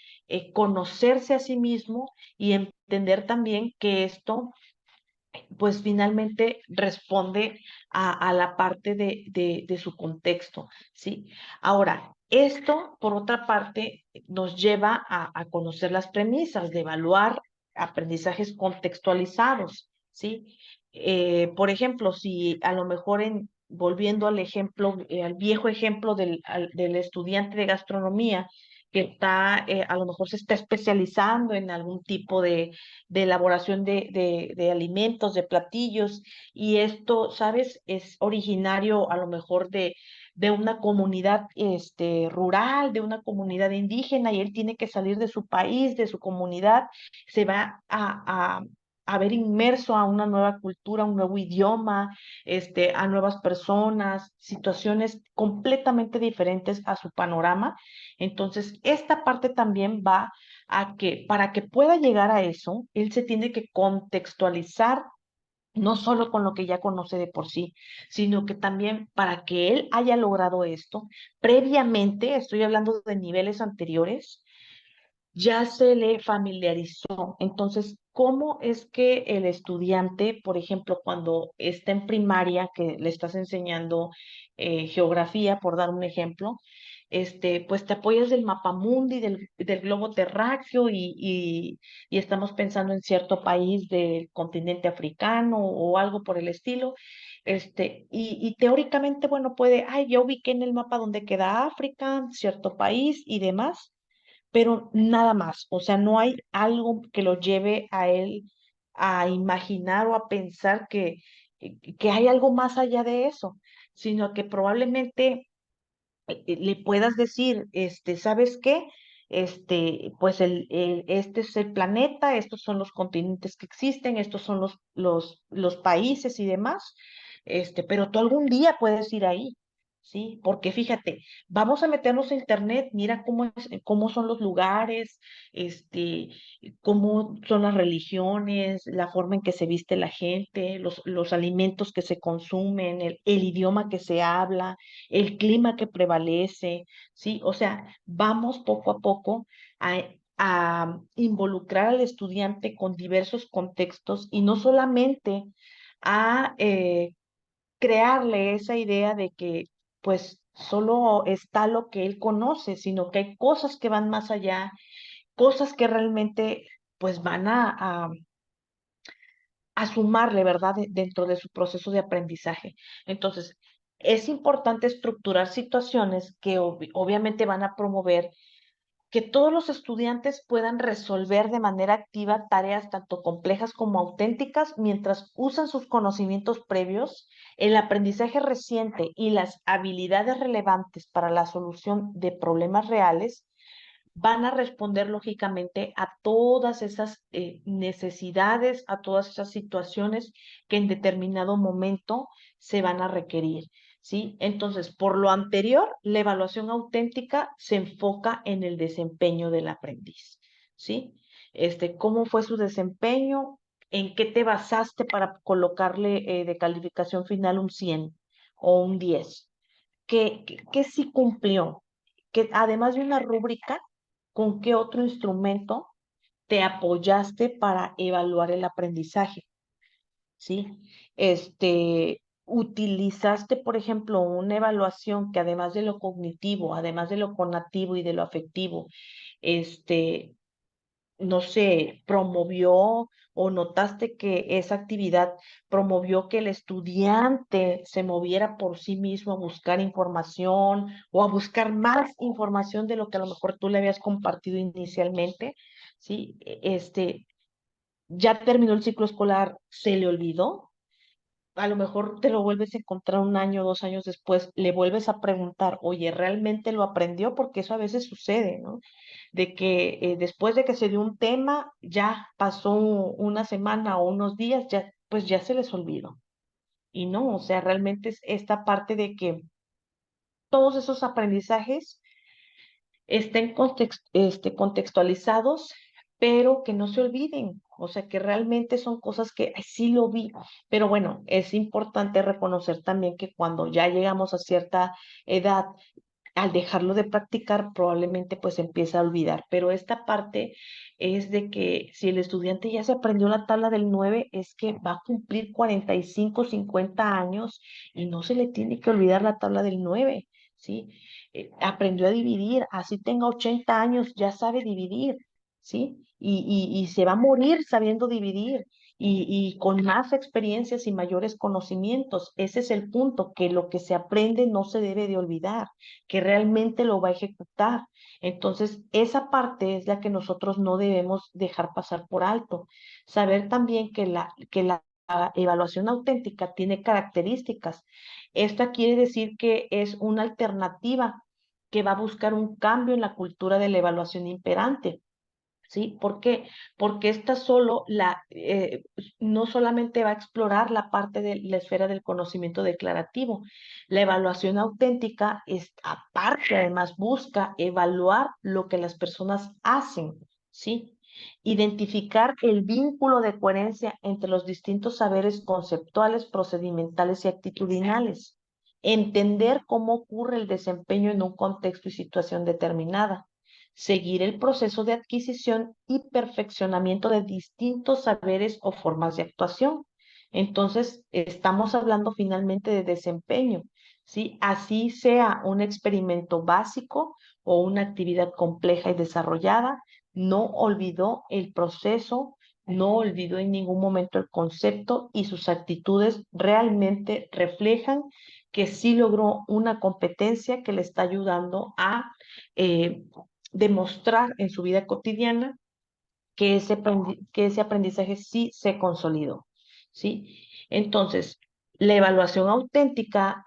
conocerse a sí mismo y entender también que esto pues finalmente responde a la parte de su contexto, ¿sí? Ahora, esto, por otra parte, nos lleva a conocer las premisas de evaluar aprendizajes contextualizados, ¿sí? Por ejemplo, si a lo mejor volviendo al ejemplo, al viejo ejemplo del estudiante de gastronomía, que está, a lo mejor se está especializando en algún tipo de elaboración de alimentos, de platillos, y esto, ¿sabes? Es originario a lo mejor de una comunidad rural, de una comunidad indígena, y él tiene que salir de su país, de su comunidad, se va a ver inmerso a una nueva cultura, un nuevo idioma, a nuevas personas, situaciones completamente diferentes a su panorama. Entonces, esta parte también va a que para que pueda llegar a eso, él se tiene que contextualizar no solo con lo que ya conoce de por sí, sino que también para que él haya logrado esto, previamente, estoy hablando de niveles anteriores, ya se le familiarizó. Entonces, ¿cómo es que el estudiante, por ejemplo, cuando está en primaria, que le estás enseñando geografía, por dar un ejemplo, pues te apoyas del mapamundi, del globo terráqueo y estamos pensando en cierto país del continente africano o algo por el estilo. Y teóricamente, bueno, ya ubiqué en el mapa donde queda África, cierto país y demás, pero nada más, o sea, no hay algo que lo lleve a él a imaginar o a pensar que hay algo más allá de eso, sino que probablemente le puedas decir, ¿sabes qué? Pues este es el planeta, estos son los continentes que existen, estos son los países y demás, pero tú algún día puedes ir ahí, ¿sí? Porque fíjate, vamos a meternos a internet, mira cómo son los lugares, cómo son las religiones, la forma en que se viste la gente, los alimentos que se consumen, el idioma que se habla, el clima que prevalece, ¿sí? O sea, vamos poco a poco a involucrar al estudiante con diversos contextos y no solamente a crearle esa idea de que pues solo está lo que él conoce, sino que hay cosas que van más allá, cosas que realmente pues van a sumarle, ¿verdad? Dentro de su proceso de aprendizaje. Entonces, es importante estructurar situaciones que obviamente van a promover que todos los estudiantes puedan resolver de manera activa tareas tanto complejas como auténticas mientras usan sus conocimientos previos, el aprendizaje reciente y las habilidades relevantes para la solución de problemas reales van a responder lógicamente a todas esas necesidades, a todas esas situaciones que en determinado momento se van a requerir. ¿Sí? Entonces, por lo anterior, la evaluación auténtica se enfoca en el desempeño del aprendiz. ¿Sí? ¿Cómo fue su desempeño? ¿En qué te basaste para colocarle de calificación final un 100 o un 10? ¿Qué sí cumplió? Que además de una rúbrica, ¿con qué otro instrumento te apoyaste para evaluar el aprendizaje? ¿Sí? Utilizaste, por ejemplo, una evaluación que además de lo cognitivo, además de lo conativo y de lo afectivo, este, no sé, promovió o notaste que esa actividad promovió que el estudiante se moviera por sí mismo a buscar información o a buscar más información de lo que a lo mejor tú le habías compartido inicialmente, ¿sí? Ya terminó el ciclo escolar, se le olvidó, a lo mejor te lo vuelves a encontrar un año, 2 años después, le vuelves a preguntar, oye, ¿realmente lo aprendió? Porque eso a veces sucede, ¿no? De que después de que se dio un tema, ya pasó una semana o unos días, ya, pues ya se les olvidó. Y no, o sea, realmente es esta parte de que todos esos aprendizajes estén contextualizados, pero que no se olviden. O sea, que realmente son cosas que "Ay, sí lo vi". Pero bueno, es importante reconocer también que cuando ya llegamos a cierta edad, al dejarlo de practicar, probablemente pues empieza a olvidar. Pero esta parte es de que si el estudiante ya se aprendió la tabla del 9 es que va a cumplir 45 50 años y no se le tiene que olvidar la tabla del 9, ¿sí? Aprendió a dividir, así tenga 80 años, ya sabe dividir, ¿sí? Y se va a morir sabiendo dividir y con más experiencias y mayores conocimientos. Ese es el punto, que lo que se aprende no se debe de olvidar, que realmente lo va a ejecutar. Entonces, esa parte es la que nosotros no debemos dejar pasar por alto. Saber también que la evaluación auténtica tiene características. Esta quiere decir que es una alternativa que va a buscar un cambio en la cultura de la evaluación imperante. ¿Sí? ¿Por qué? Porque esta no solamente va a explorar la parte de la esfera del conocimiento declarativo, la evaluación auténtica es, aparte, además, busca evaluar lo que las personas hacen, ¿sí? Identificar el vínculo de coherencia entre los distintos saberes conceptuales, procedimentales y actitudinales. Entender cómo ocurre el desempeño en un contexto y situación determinada, seguir el proceso de adquisición y perfeccionamiento de distintos saberes o formas de actuación. Entonces, estamos hablando finalmente de desempeño, ¿sí? Así sea un experimento básico o una actividad compleja y desarrollada, no olvidó el proceso, no olvidó en ningún momento el concepto y sus actitudes realmente reflejan que sí logró una competencia que le está ayudando a eh, demostrar en su vida cotidiana que ese aprendizaje sí se consolidó, ¿sí? Entonces, la evaluación auténtica,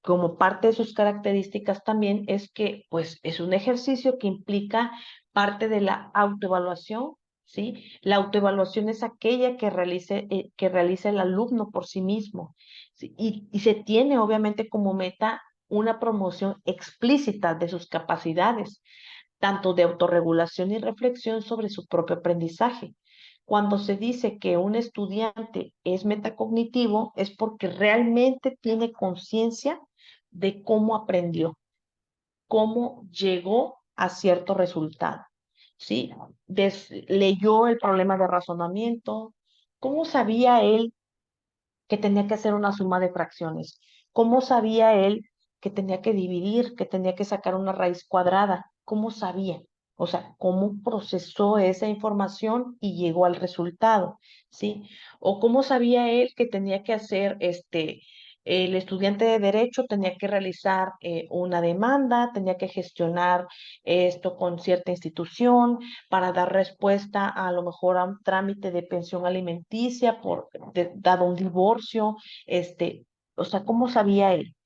como parte de sus características también, es que, pues, es un ejercicio que implica parte de la autoevaluación, ¿sí? La autoevaluación es aquella que realiza el alumno por sí mismo, ¿sí? Y se tiene, obviamente, como meta una promoción explícita de sus capacidades, tanto de autorregulación y reflexión sobre su propio aprendizaje. Cuando se dice que un estudiante es metacognitivo, es porque realmente tiene conciencia de cómo aprendió, cómo llegó a cierto resultado, ¿sí? Leyó el problema de razonamiento, cómo sabía él que tenía que hacer una suma de fracciones. ¿Cómo sabía él que tenía que dividir, que tenía que sacar una raíz cuadrada? ¿Cómo sabía? O sea, ¿cómo procesó esa información y llegó al resultado? ¿Sí? O cómo sabía él que tenía que hacer el estudiante de derecho tenía que realizar una demanda, tenía que gestionar esto con cierta institución para dar respuesta a lo mejor a un trámite de pensión alimenticia dado un divorcio, o sea, ¿cómo sabía él?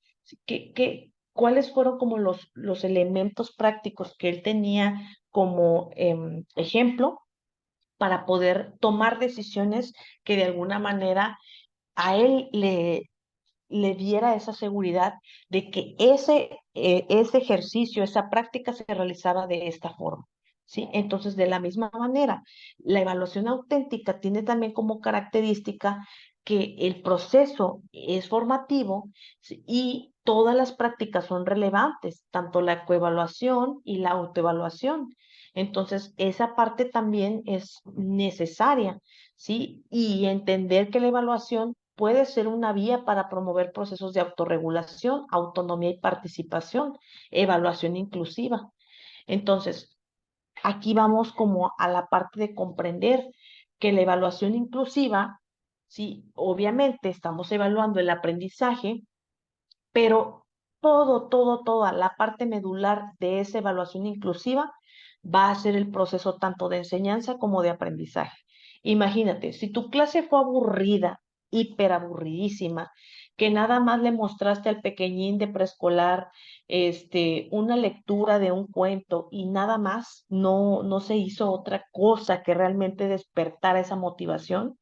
¿Cuáles fueron como los elementos prácticos que él tenía como ejemplo para poder tomar decisiones que de alguna manera a él le diera esa seguridad de que ese ejercicio, esa práctica se realizaba de esta forma? ¿Sí? Entonces, de la misma manera, la evaluación auténtica tiene también como característica que el proceso es formativo, ¿sí? Y todas las prácticas son relevantes, tanto la coevaluación y la autoevaluación. Entonces, esa parte también es necesaria, ¿sí? Y entender que la evaluación puede ser una vía para promover procesos de autorregulación, autonomía y participación, evaluación inclusiva. Entonces, aquí vamos como a la parte de comprender que la evaluación inclusiva, sí, obviamente estamos evaluando el aprendizaje, pero toda la parte medular de esa evaluación inclusiva va a ser el proceso tanto de enseñanza como de aprendizaje. Imagínate, si tu clase fue aburrida, hiperaburridísima, que nada más le mostraste al pequeñín de preescolar una lectura de un cuento y nada más, no se hizo otra cosa que realmente despertara esa motivación.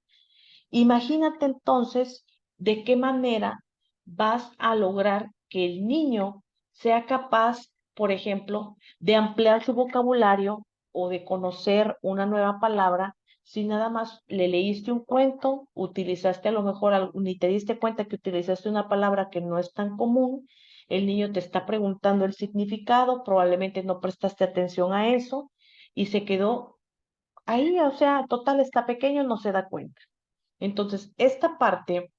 Imagínate entonces de qué manera vas a lograr que el niño sea capaz, por ejemplo, de ampliar su vocabulario o de conocer una nueva palabra si nada más le leíste un cuento, utilizaste a lo mejor, ni te diste cuenta que utilizaste una palabra que no es tan común, el niño te está preguntando el significado, probablemente no prestaste atención a eso y se quedó ahí, o sea, total, está pequeño, no se da cuenta. Entonces, esta parte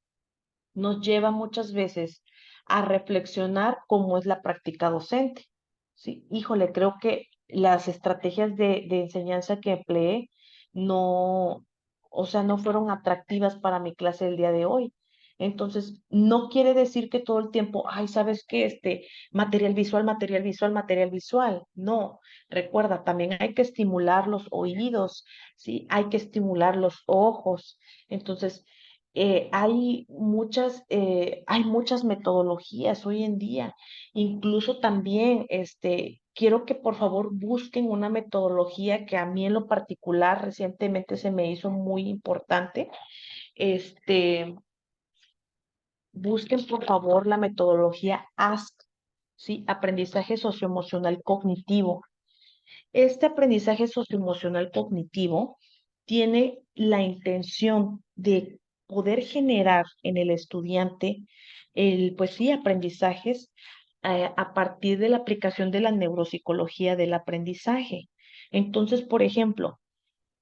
nos lleva muchas veces a reflexionar cómo es la práctica docente. Sí, híjole, creo que las estrategias de enseñanza que empleé no, o sea, no fueron atractivas para mi clase del día de hoy. Entonces, no quiere decir que todo el tiempo, ay, ¿sabes qué? Material visual, material visual, material visual. No, recuerda, también hay que estimular los oídos, ¿sí? Hay que estimular los ojos. Entonces, hay muchas metodologías hoy en día. Incluso también, quiero que por favor busquen una metodología que a mí en lo particular recientemente se me hizo muy importante. Este, Busquen por favor la metodología ASC, ¿sí? Aprendizaje socioemocional cognitivo. Este aprendizaje socioemocional cognitivo tiene la intención de poder generar en el estudiante pues sí, aprendizajes a partir de la aplicación de la neuropsicología del aprendizaje. Entonces, por ejemplo,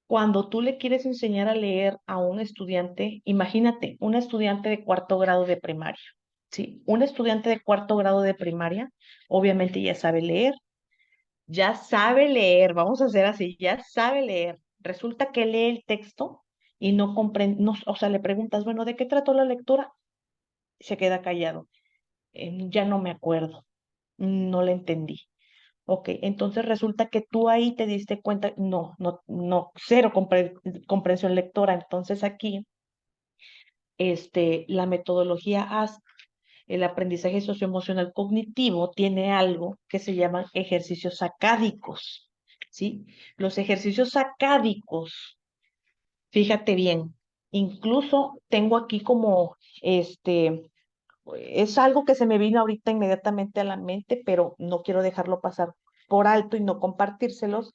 cuando tú le quieres enseñar a leer a un estudiante, imagínate, un estudiante de cuarto grado de primaria, ¿sí? Un estudiante de cuarto grado de primaria, obviamente ya sabe leer, vamos a hacer así, ya sabe leer. Resulta que lee el texto y no comprende, no, o sea, le preguntas, bueno, ¿de qué trató la lectura? Se queda callado. Ya no me acuerdo, no le entendí. Ok, entonces resulta que tú ahí te diste cuenta, no, cero comprensión lectora. Entonces aquí, la metodología el aprendizaje socioemocional cognitivo tiene algo que se llaman ejercicios acádicos, ¿sí? Los ejercicios acádicos, fíjate bien, incluso tengo aquí como Es algo que se me vino ahorita inmediatamente a la mente, pero no quiero dejarlo pasar por alto y no compartírselos.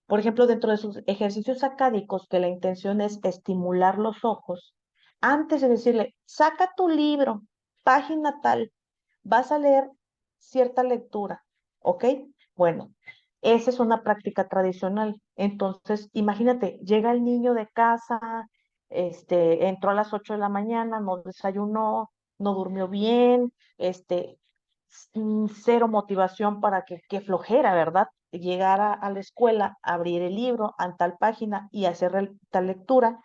Por ejemplo, dentro de sus ejercicios acádicos, que la intención es estimular los ojos, antes de decirle, saca tu libro, página tal, vas a leer cierta lectura, ¿ok? Bueno, esa es una práctica tradicional. Entonces, imagínate, llega el niño de casa, entró a las 8 de la mañana, no desayunó, no durmió bien, cero motivación para que flojera, ¿verdad? Llegar a la escuela, abrir el libro en tal página y hacer tal lectura.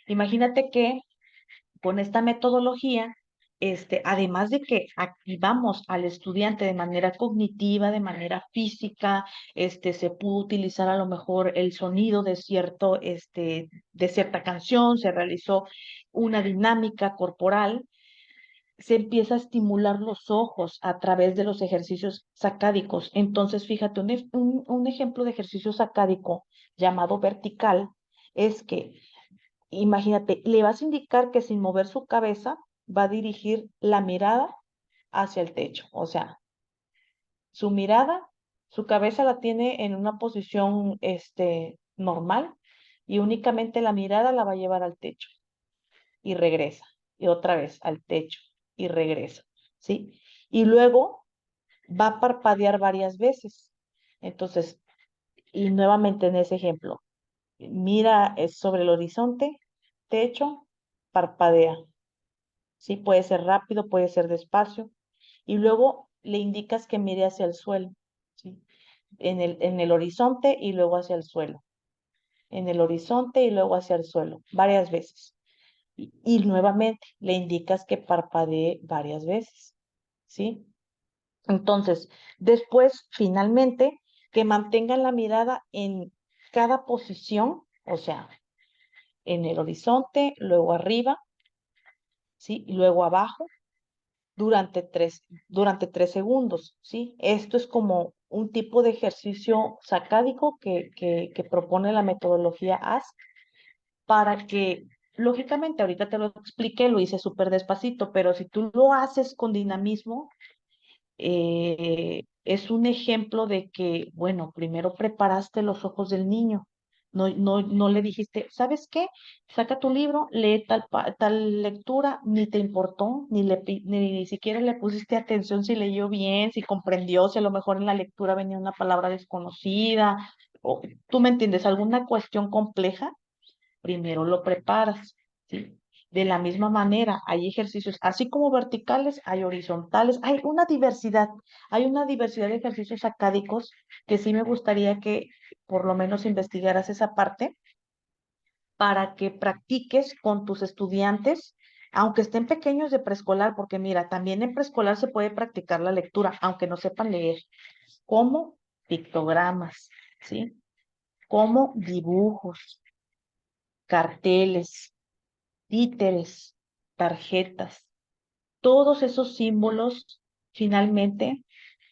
Imagínate que con esta metodología, además de que activamos al estudiante de manera cognitiva, de manera física, se pudo utilizar a lo mejor el sonido de de cierta canción, se realizó una dinámica corporal, se empieza a estimular los ojos a través de los ejercicios sacádicos. Entonces, fíjate, un ejemplo de ejercicio sacádico llamado vertical es que, imagínate, le vas a indicar que sin mover su cabeza va a dirigir la mirada hacia el techo. O sea, su mirada, su cabeza la tiene en una posición, normal, y únicamente la mirada la va a llevar al techo y regresa, y otra vez al techo y regresa, ¿sí? Y luego va a parpadear varias veces. Entonces, y nuevamente en ese ejemplo, mira sobre el horizonte, techo, parpadea, ¿sí? Puede ser rápido, puede ser despacio, y luego le indicas que mire hacia el suelo, ¿sí? En el horizonte y luego hacia el suelo, en el horizonte y luego hacia el suelo, varias veces. Y nuevamente le indicas que parpadee varias veces, ¿sí? Entonces, después, finalmente, que mantengan la mirada en cada posición, o sea, en el horizonte, luego arriba, ¿sí? Y luego abajo, durante tres segundos, ¿sí? Esto es como un tipo de ejercicio sacádico que propone la metodología ASK para que, lógicamente, ahorita te lo expliqué, lo hice súper despacito, pero si tú lo haces con dinamismo, es un ejemplo de que, bueno, primero preparaste los ojos del niño. No le dijiste, ¿sabes qué? Saca tu libro, lee tal lectura, ni te importó, ni siquiera le pusiste atención si leyó bien, si comprendió, si a lo mejor en la lectura venía una palabra desconocida, o tú me entiendes, alguna cuestión compleja, primero lo preparas, ¿sí? De la misma manera, hay ejercicios, así como verticales, hay horizontales, hay una diversidad de ejercicios acádicos que sí me gustaría que por lo menos investigaras esa parte para que practiques con tus estudiantes, aunque estén pequeños de preescolar, porque mira, también en preescolar se puede practicar la lectura, aunque no sepan leer, como pictogramas, ¿sí? Como dibujos, carteles, títeres, tarjetas. Todos esos símbolos finalmente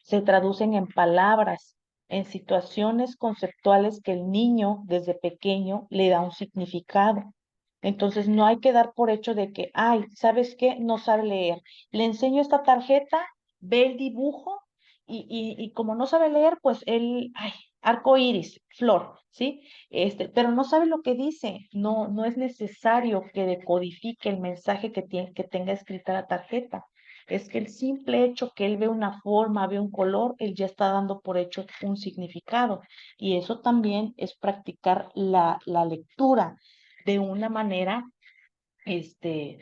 se traducen en palabras, en situaciones conceptuales que el niño desde pequeño le da un significado. Entonces no hay que dar por hecho de que, ay, ¿sabes qué? No sabe leer. Le enseño esta tarjeta, ve el dibujo y como no sabe leer, pues él, ay, arco iris, flor, ¿sí? Pero no sabe lo que dice. No es necesario que decodifique el mensaje que tenga escrita la tarjeta. Es que el simple hecho que él ve una forma, ve un color, él ya está dando por hecho un significado. Y eso también es practicar la lectura de una manera, este,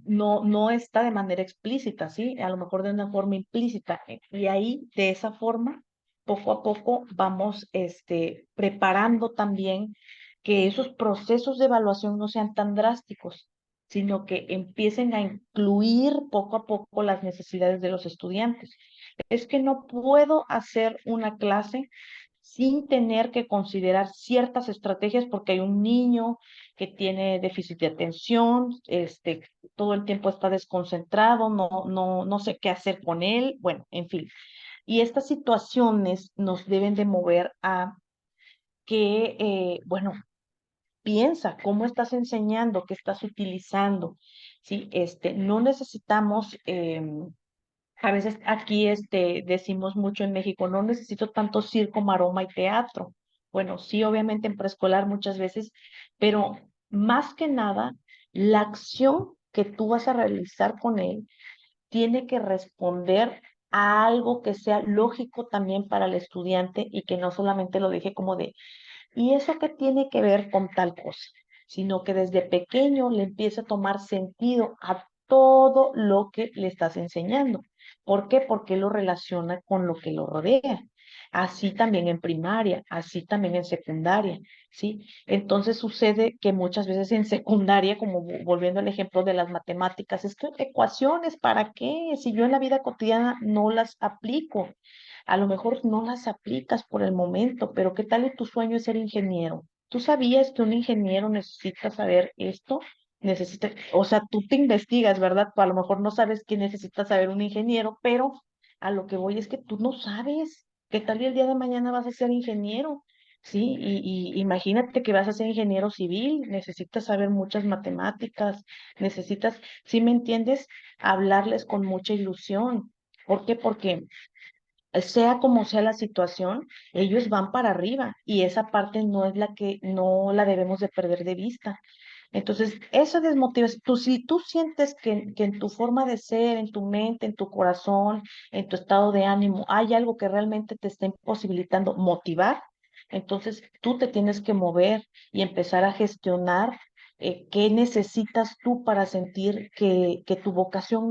no está de manera explícita, ¿sí? A lo mejor de una forma implícita. Y ahí, de esa forma, poco a poco vamos, preparando también que esos procesos de evaluación no sean tan drásticos, sino que empiecen a incluir poco a poco las necesidades de los estudiantes. Es que no puedo hacer una clase sin tener que considerar ciertas estrategias porque hay un niño que tiene déficit de atención, todo el tiempo está desconcentrado, no sé qué hacer con él, bueno, en fin. Y estas situaciones nos deben de mover a que, bueno, piensa cómo estás enseñando, qué estás utilizando, ¿sí? No necesitamos, a veces aquí decimos mucho en México, no necesito tanto circo, maroma y teatro. Bueno, sí, obviamente en preescolar muchas veces, pero más que nada, la acción que tú vas a realizar con él tiene que responder a algo que sea lógico también para el estudiante y que no solamente lo deje como de, ¿y eso qué tiene que ver con tal cosa? Sino que desde pequeño le empiece a tomar sentido a todo lo que le estás enseñando. ¿Por qué? Porque lo relaciona con lo que lo rodea. Así también en primaria, así también en secundaria, ¿sí? Entonces sucede que muchas veces en secundaria, como volviendo al ejemplo de las matemáticas, es que ecuaciones, ¿para qué? Si yo en la vida cotidiana no las aplico. A lo mejor no las aplicas por el momento, pero ¿qué tal y tu sueño es ser ingeniero? ¿Tú sabías que un ingeniero necesita saber esto? Necesita, o sea, tú te investigas, ¿verdad? A lo mejor no sabes qué necesita saber un ingeniero, pero a lo que voy es que tú no sabes. ¿Qué tal y el día de mañana vas a ser ingeniero? Sí, y imagínate que vas a ser ingeniero civil, necesitas saber muchas matemáticas, necesitas, si me entiendes, hablarles con mucha ilusión. ¿Por qué? Porque sea como sea la situación, ellos van para arriba y esa parte no es la que no la debemos de perder de vista. Entonces, esa desmotivación, si tú sientes que en tu forma de ser, en tu mente, en tu corazón, en tu estado de ánimo, hay algo que realmente te está imposibilitando motivar, entonces tú te tienes que mover y empezar a gestionar qué necesitas tú para sentir que tu vocación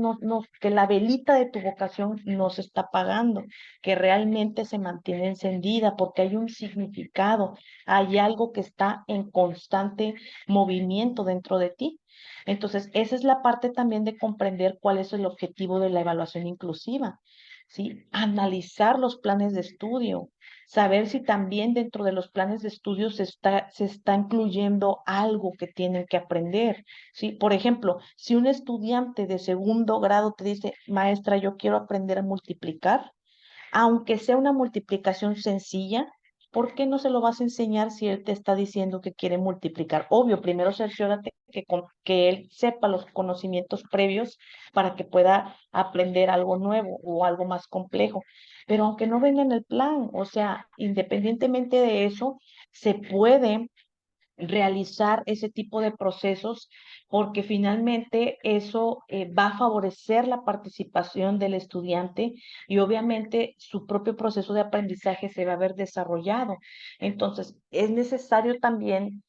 que la velita de tu vocación no se está apagando, que realmente se mantiene encendida porque hay un significado, hay algo que está en constante movimiento dentro de ti. Entonces, esa es la parte también de comprender cuál es el objetivo de la evaluación inclusiva, ¿sí? Analizar los planes de estudio, saber si también dentro de los planes de estudio se está incluyendo algo que tienen que aprender, ¿sí? Por ejemplo, si un estudiante de segundo grado te dice, maestra, yo quiero aprender a multiplicar, aunque sea una multiplicación sencilla, ¿por qué no se lo vas a enseñar si él te está diciendo que quiere multiplicar? Obvio, primero cerciórate que él sepa los conocimientos previos para que pueda aprender algo nuevo o algo más complejo. Pero aunque no venga en el plan, o sea, independientemente de eso, se puede realizar ese tipo de procesos porque finalmente eso va a favorecer la participación del estudiante y obviamente su propio proceso de aprendizaje se va a ver desarrollado. Entonces, es necesario también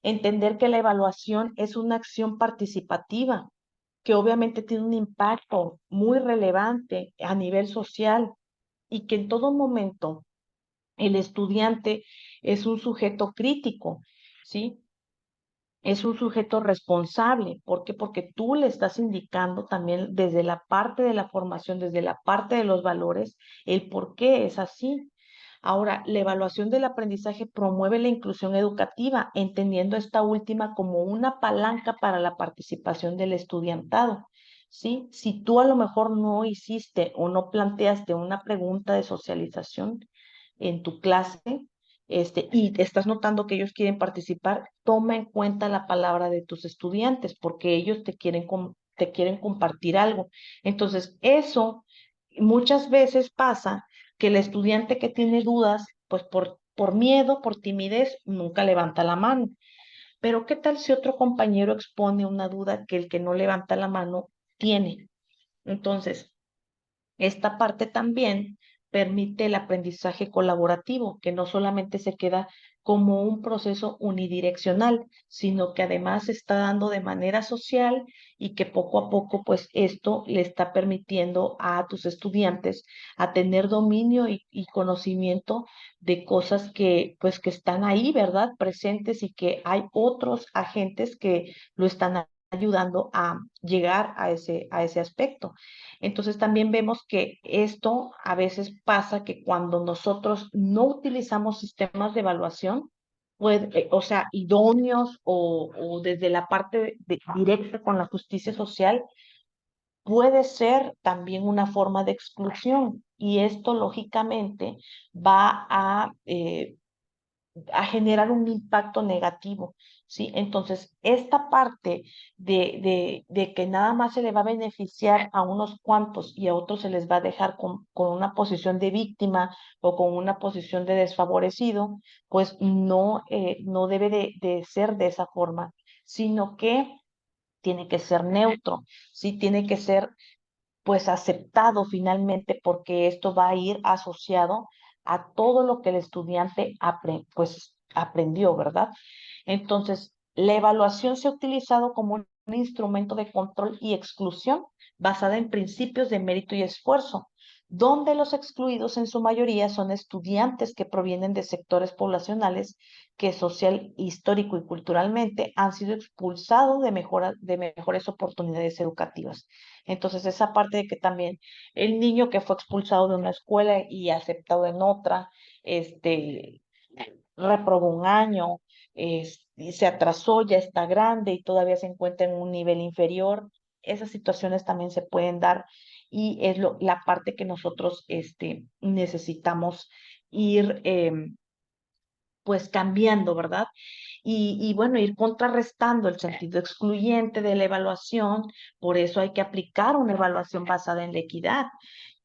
entender que la evaluación es una acción participativa que obviamente tiene un impacto muy relevante a nivel social y que en todo momento el estudiante es un sujeto crítico, ¿sí? Es un sujeto responsable. ¿Por qué? Porque tú le estás indicando también desde la parte de la formación, desde la parte de los valores, el por qué es así. Ahora, la evaluación del aprendizaje promueve la inclusión educativa, entendiendo esta última como una palanca para la participación del estudiantado. ¿Sí? Si tú a lo mejor no hiciste o no planteaste una pregunta de socialización en tu clase, y te estás notando que ellos quieren participar, toma en cuenta la palabra de tus estudiantes, porque ellos te quieren compartir algo. Entonces, eso muchas veces pasa que el estudiante que tiene dudas, pues por miedo, por timidez, nunca levanta la mano. Pero ¿qué tal si otro compañero expone una duda que el que no levanta la mano tiene? Entonces, esta parte también permite el aprendizaje colaborativo, que no solamente se queda como un proceso unidireccional, sino que además se está dando de manera social y que poco a poco, pues esto le está permitiendo a tus estudiantes a tener dominio y conocimiento de cosas que, pues, que están ahí, ¿verdad? Presentes y que hay otros agentes que lo están ayudando a llegar a ese aspecto. Entonces también vemos que esto a veces pasa que cuando nosotros no utilizamos sistemas de evaluación, pues, o sea, idóneos o desde la parte directa con la justicia social, puede ser también una forma de exclusión. Y esto lógicamente va a a generar un impacto negativo, ¿sí? Entonces, esta parte de que nada más se le va a beneficiar a unos cuantos y a otros se les va a dejar con una posición de víctima o con una posición de desfavorecido, pues no, no debe de ser de esa forma, sino que tiene que ser neutro, ¿sí? Tiene que ser pues aceptado finalmente porque esto va a ir asociado a todo lo que el estudiante pues aprendió, ¿verdad? Entonces, la evaluación se ha utilizado como un instrumento de control y exclusión basada en principios de mérito y esfuerzo, donde los excluidos en su mayoría son estudiantes que provienen de sectores poblacionales que social, histórico y culturalmente han sido expulsados de mejores oportunidades educativas. Entonces, esa parte de que también el niño que fue expulsado de una escuela y aceptado en otra, este, reprobó un año, y se atrasó, ya está grande y todavía se encuentra en un nivel inferior. Esas situaciones también se pueden dar y es la parte que nosotros necesitamos ir pues cambiando, ¿verdad? Y bueno, ir contrarrestando el sentido excluyente de la evaluación. Por eso hay que aplicar una evaluación basada en la equidad,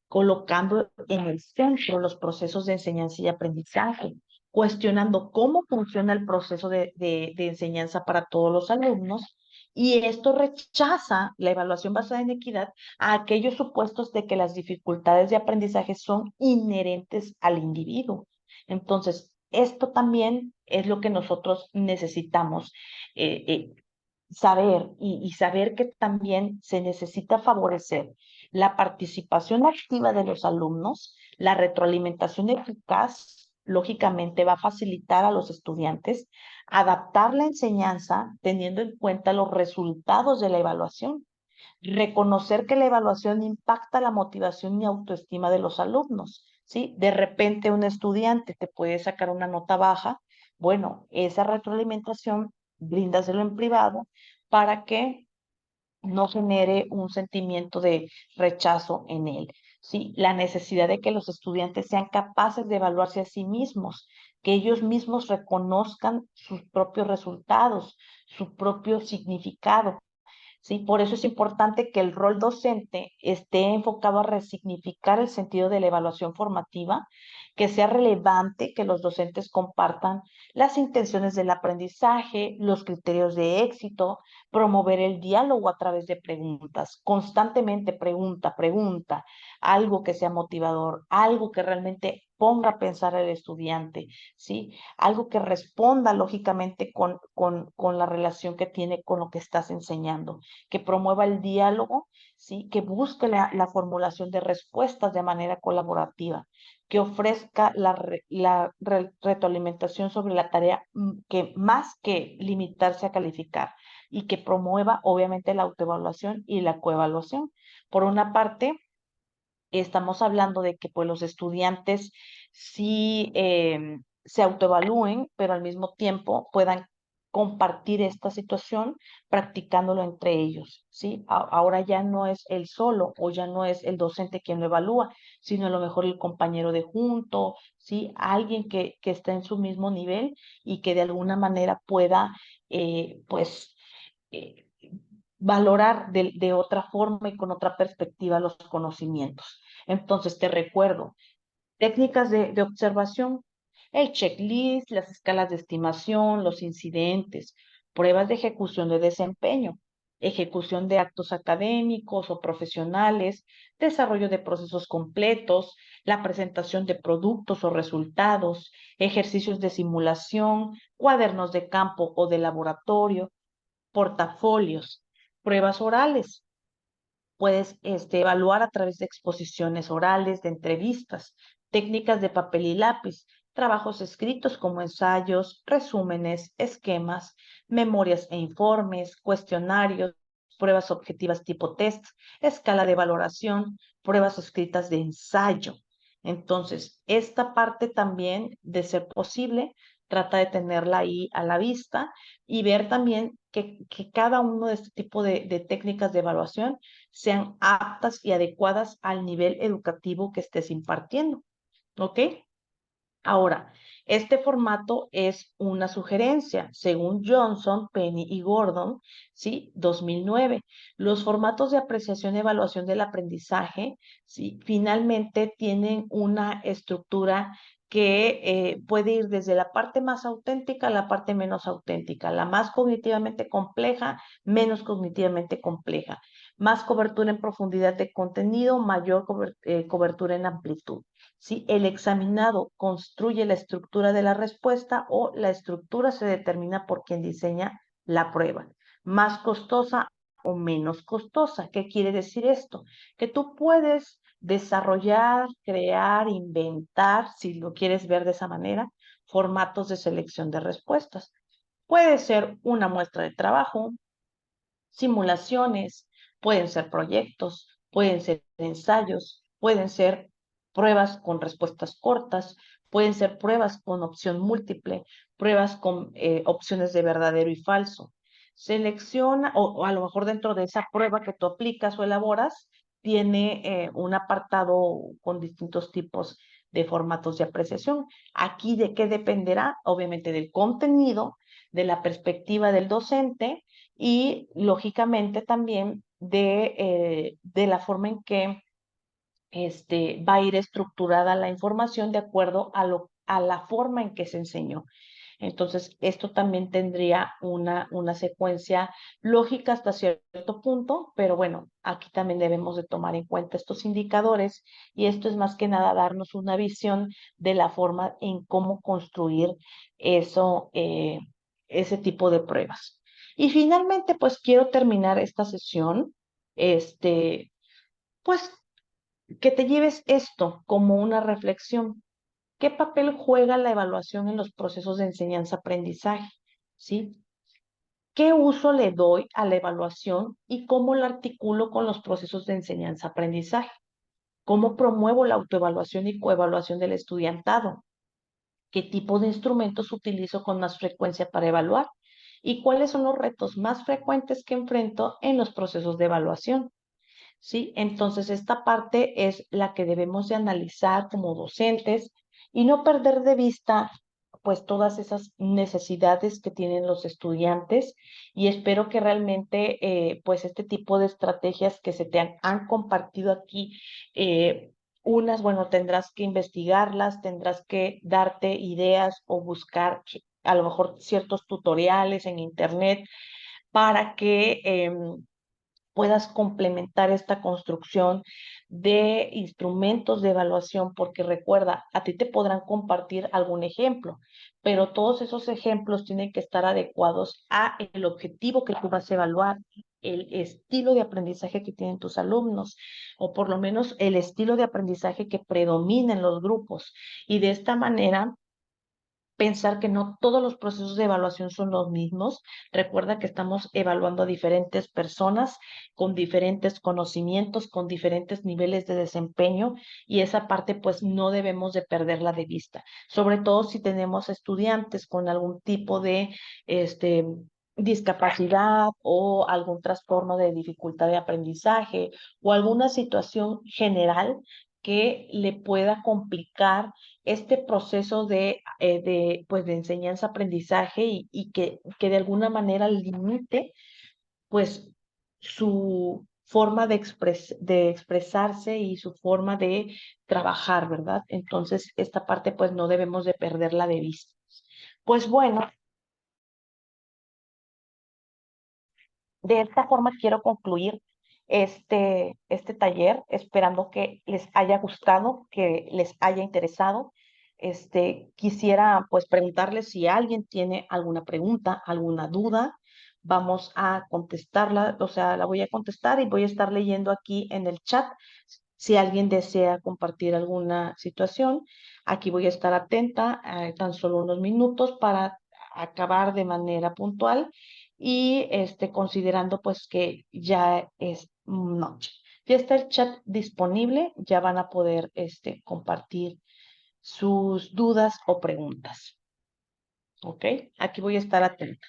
colocando en el centro los procesos de enseñanza y aprendizaje, cuestionando cómo funciona el proceso de enseñanza para todos los alumnos. Y esto rechaza la evaluación basada en equidad a aquellos supuestos de que las dificultades de aprendizaje son inherentes al individuo. Entonces, esto también es lo que nosotros necesitamos saber y saber que también se necesita favorecer la participación activa de los alumnos, la retroalimentación eficaz, lógicamente va a facilitar a los estudiantes adaptar la enseñanza teniendo en cuenta los resultados de la evaluación, reconocer que la evaluación impacta la motivación y autoestima de los alumnos, ¿sí? De repente un estudiante te puede sacar una nota baja, bueno, esa retroalimentación bríndaselo en privado para que no genere un sentimiento de rechazo en él, ¿sí? La necesidad de que los estudiantes sean capaces de evaluarse a sí mismos, que ellos mismos reconozcan sus propios resultados, su propio significado. ¿Sí? Por eso es importante que el rol docente esté enfocado a resignificar el sentido de la evaluación formativa, que sea relevante que los docentes compartan las intenciones del aprendizaje, los criterios de éxito, promover el diálogo a través de preguntas, constantemente pregunta, pregunta, algo que sea motivador, algo que realmente ponga a pensar al estudiante, ¿sí? Algo que responda lógicamente con la relación que tiene con lo que estás enseñando, que promueva el diálogo, ¿sí? Que busque la formulación de respuestas de manera colaborativa, que ofrezca retroalimentación sobre la tarea, que más que limitarse a calificar y que promueva obviamente la autoevaluación y la coevaluación. Por una parte, estamos hablando de que pues los estudiantes sí se autoevalúen, pero al mismo tiempo puedan compartir esta situación practicándolo entre ellos, ¿sí? Ahora ya no es él solo o ya no es el docente quien lo evalúa, sino a lo mejor el compañero de junto, ¿sí? Alguien que está en su mismo nivel y que de alguna manera pueda, pues, eh, valorar de otra forma y con otra perspectiva los conocimientos. Entonces, te recuerdo, técnicas de observación, el checklist, las escalas de estimación, los incidentes, pruebas de ejecución de desempeño, ejecución de actos académicos o profesionales, desarrollo de procesos completos, la presentación de productos o resultados, ejercicios de simulación, cuadernos de campo o de laboratorio, portafolios, pruebas orales. Puedes evaluar a través de exposiciones orales, de entrevistas, técnicas de papel y lápiz, trabajos escritos como ensayos, resúmenes, esquemas, memorias e informes, cuestionarios, pruebas objetivas tipo test, escala de valoración, pruebas escritas de ensayo. Entonces, esta parte también, de ser posible, trata de tenerla ahí a la vista y ver también que cada uno de este tipo de técnicas de evaluación sean aptas y adecuadas al nivel educativo que estés impartiendo. ¿Ok? Ahora, este formato es una sugerencia, según Johnson, Penny y Gordon, ¿sí? 2009. Los formatos de apreciación y evaluación del aprendizaje, ¿sí? Finalmente tienen una estructura que puede ir desde la parte más auténtica a la parte menos auténtica, la más cognitivamente compleja, menos cognitivamente compleja, más cobertura en profundidad de contenido, mayor cobertura en amplitud. Si el examinado construye la estructura de la respuesta o la estructura se determina por quien diseña la prueba. Más costosa o menos costosa. ¿Qué quiere decir esto? Que tú puedes desarrollar, crear, inventar, si lo quieres ver de esa manera, formatos de selección de respuestas. Puede ser una muestra de trabajo, simulaciones, pueden ser proyectos, pueden ser ensayos, pueden ser pruebas con respuestas cortas, pueden ser pruebas con opción múltiple, pruebas con opciones de verdadero y falso. Selecciona, o a lo mejor dentro de esa prueba que tú aplicas o elaboras, tiene un apartado con distintos tipos de formatos de apreciación. Aquí de qué dependerá, obviamente del contenido, de la perspectiva del docente y lógicamente también de la forma en que va a ir estructurada la información de acuerdo a la forma en que se enseñó. Entonces, esto también tendría una secuencia lógica hasta cierto punto, pero bueno, aquí también debemos de tomar en cuenta estos indicadores y esto es más que nada darnos una visión de la forma en cómo construir eso, ese tipo de pruebas. Y finalmente, pues quiero terminar esta sesión, pues que te lleves esto como una reflexión. ¿Qué papel juega la evaluación en los procesos de enseñanza-aprendizaje? ¿Sí? ¿Qué uso le doy a la evaluación y cómo la articulo con los procesos de enseñanza-aprendizaje? ¿Cómo promuevo la autoevaluación y coevaluación del estudiantado? ¿Qué tipo de instrumentos utilizo con más frecuencia para evaluar? ¿Y cuáles son los retos más frecuentes que enfrento en los procesos de evaluación? ¿Sí? Entonces, esta parte es la que debemos de analizar como docentes y no perder de vista pues todas esas necesidades que tienen los estudiantes y espero que realmente pues este tipo de estrategias que se te han compartido aquí, unas, bueno, tendrás que investigarlas, tendrás que darte ideas o buscar a lo mejor ciertos tutoriales en internet para que puedas complementar esta construcción de instrumentos de evaluación, porque recuerda, a ti te podrán compartir algún ejemplo, pero todos esos ejemplos tienen que estar adecuados a el objetivo que tú vas a evaluar, el estilo de aprendizaje que tienen tus alumnos, o por lo menos el estilo de aprendizaje que predomina en los grupos. Y de esta manera pensar que no todos los procesos de evaluación son los mismos. Recuerda que estamos evaluando a diferentes personas con diferentes conocimientos, con diferentes niveles de desempeño y esa parte pues no debemos de perderla de vista, sobre todo si tenemos estudiantes con algún tipo de discapacidad o algún trastorno de dificultad de aprendizaje o alguna situación general que le pueda complicar este proceso pues, de enseñanza-aprendizaje y que de alguna manera limite pues su forma de expresarse y su forma de trabajar, ¿verdad? Entonces, esta parte pues no debemos de perderla de vista. Pues bueno, de esta forma quiero concluir este taller, esperando que les haya gustado, que les haya interesado. Quisiera pues preguntarles si alguien tiene alguna pregunta, alguna duda. Vamos a contestarla, o sea, la voy a contestar y voy a estar leyendo aquí en el chat. Si alguien desea compartir alguna situación, aquí voy a estar atenta, tan solo unos minutos para acabar de manera puntual y considerando pues que ya es noche. Ya está el chat disponible, ya van a poder compartir sus dudas o preguntas. ¿Ok? Aquí voy a estar atenta.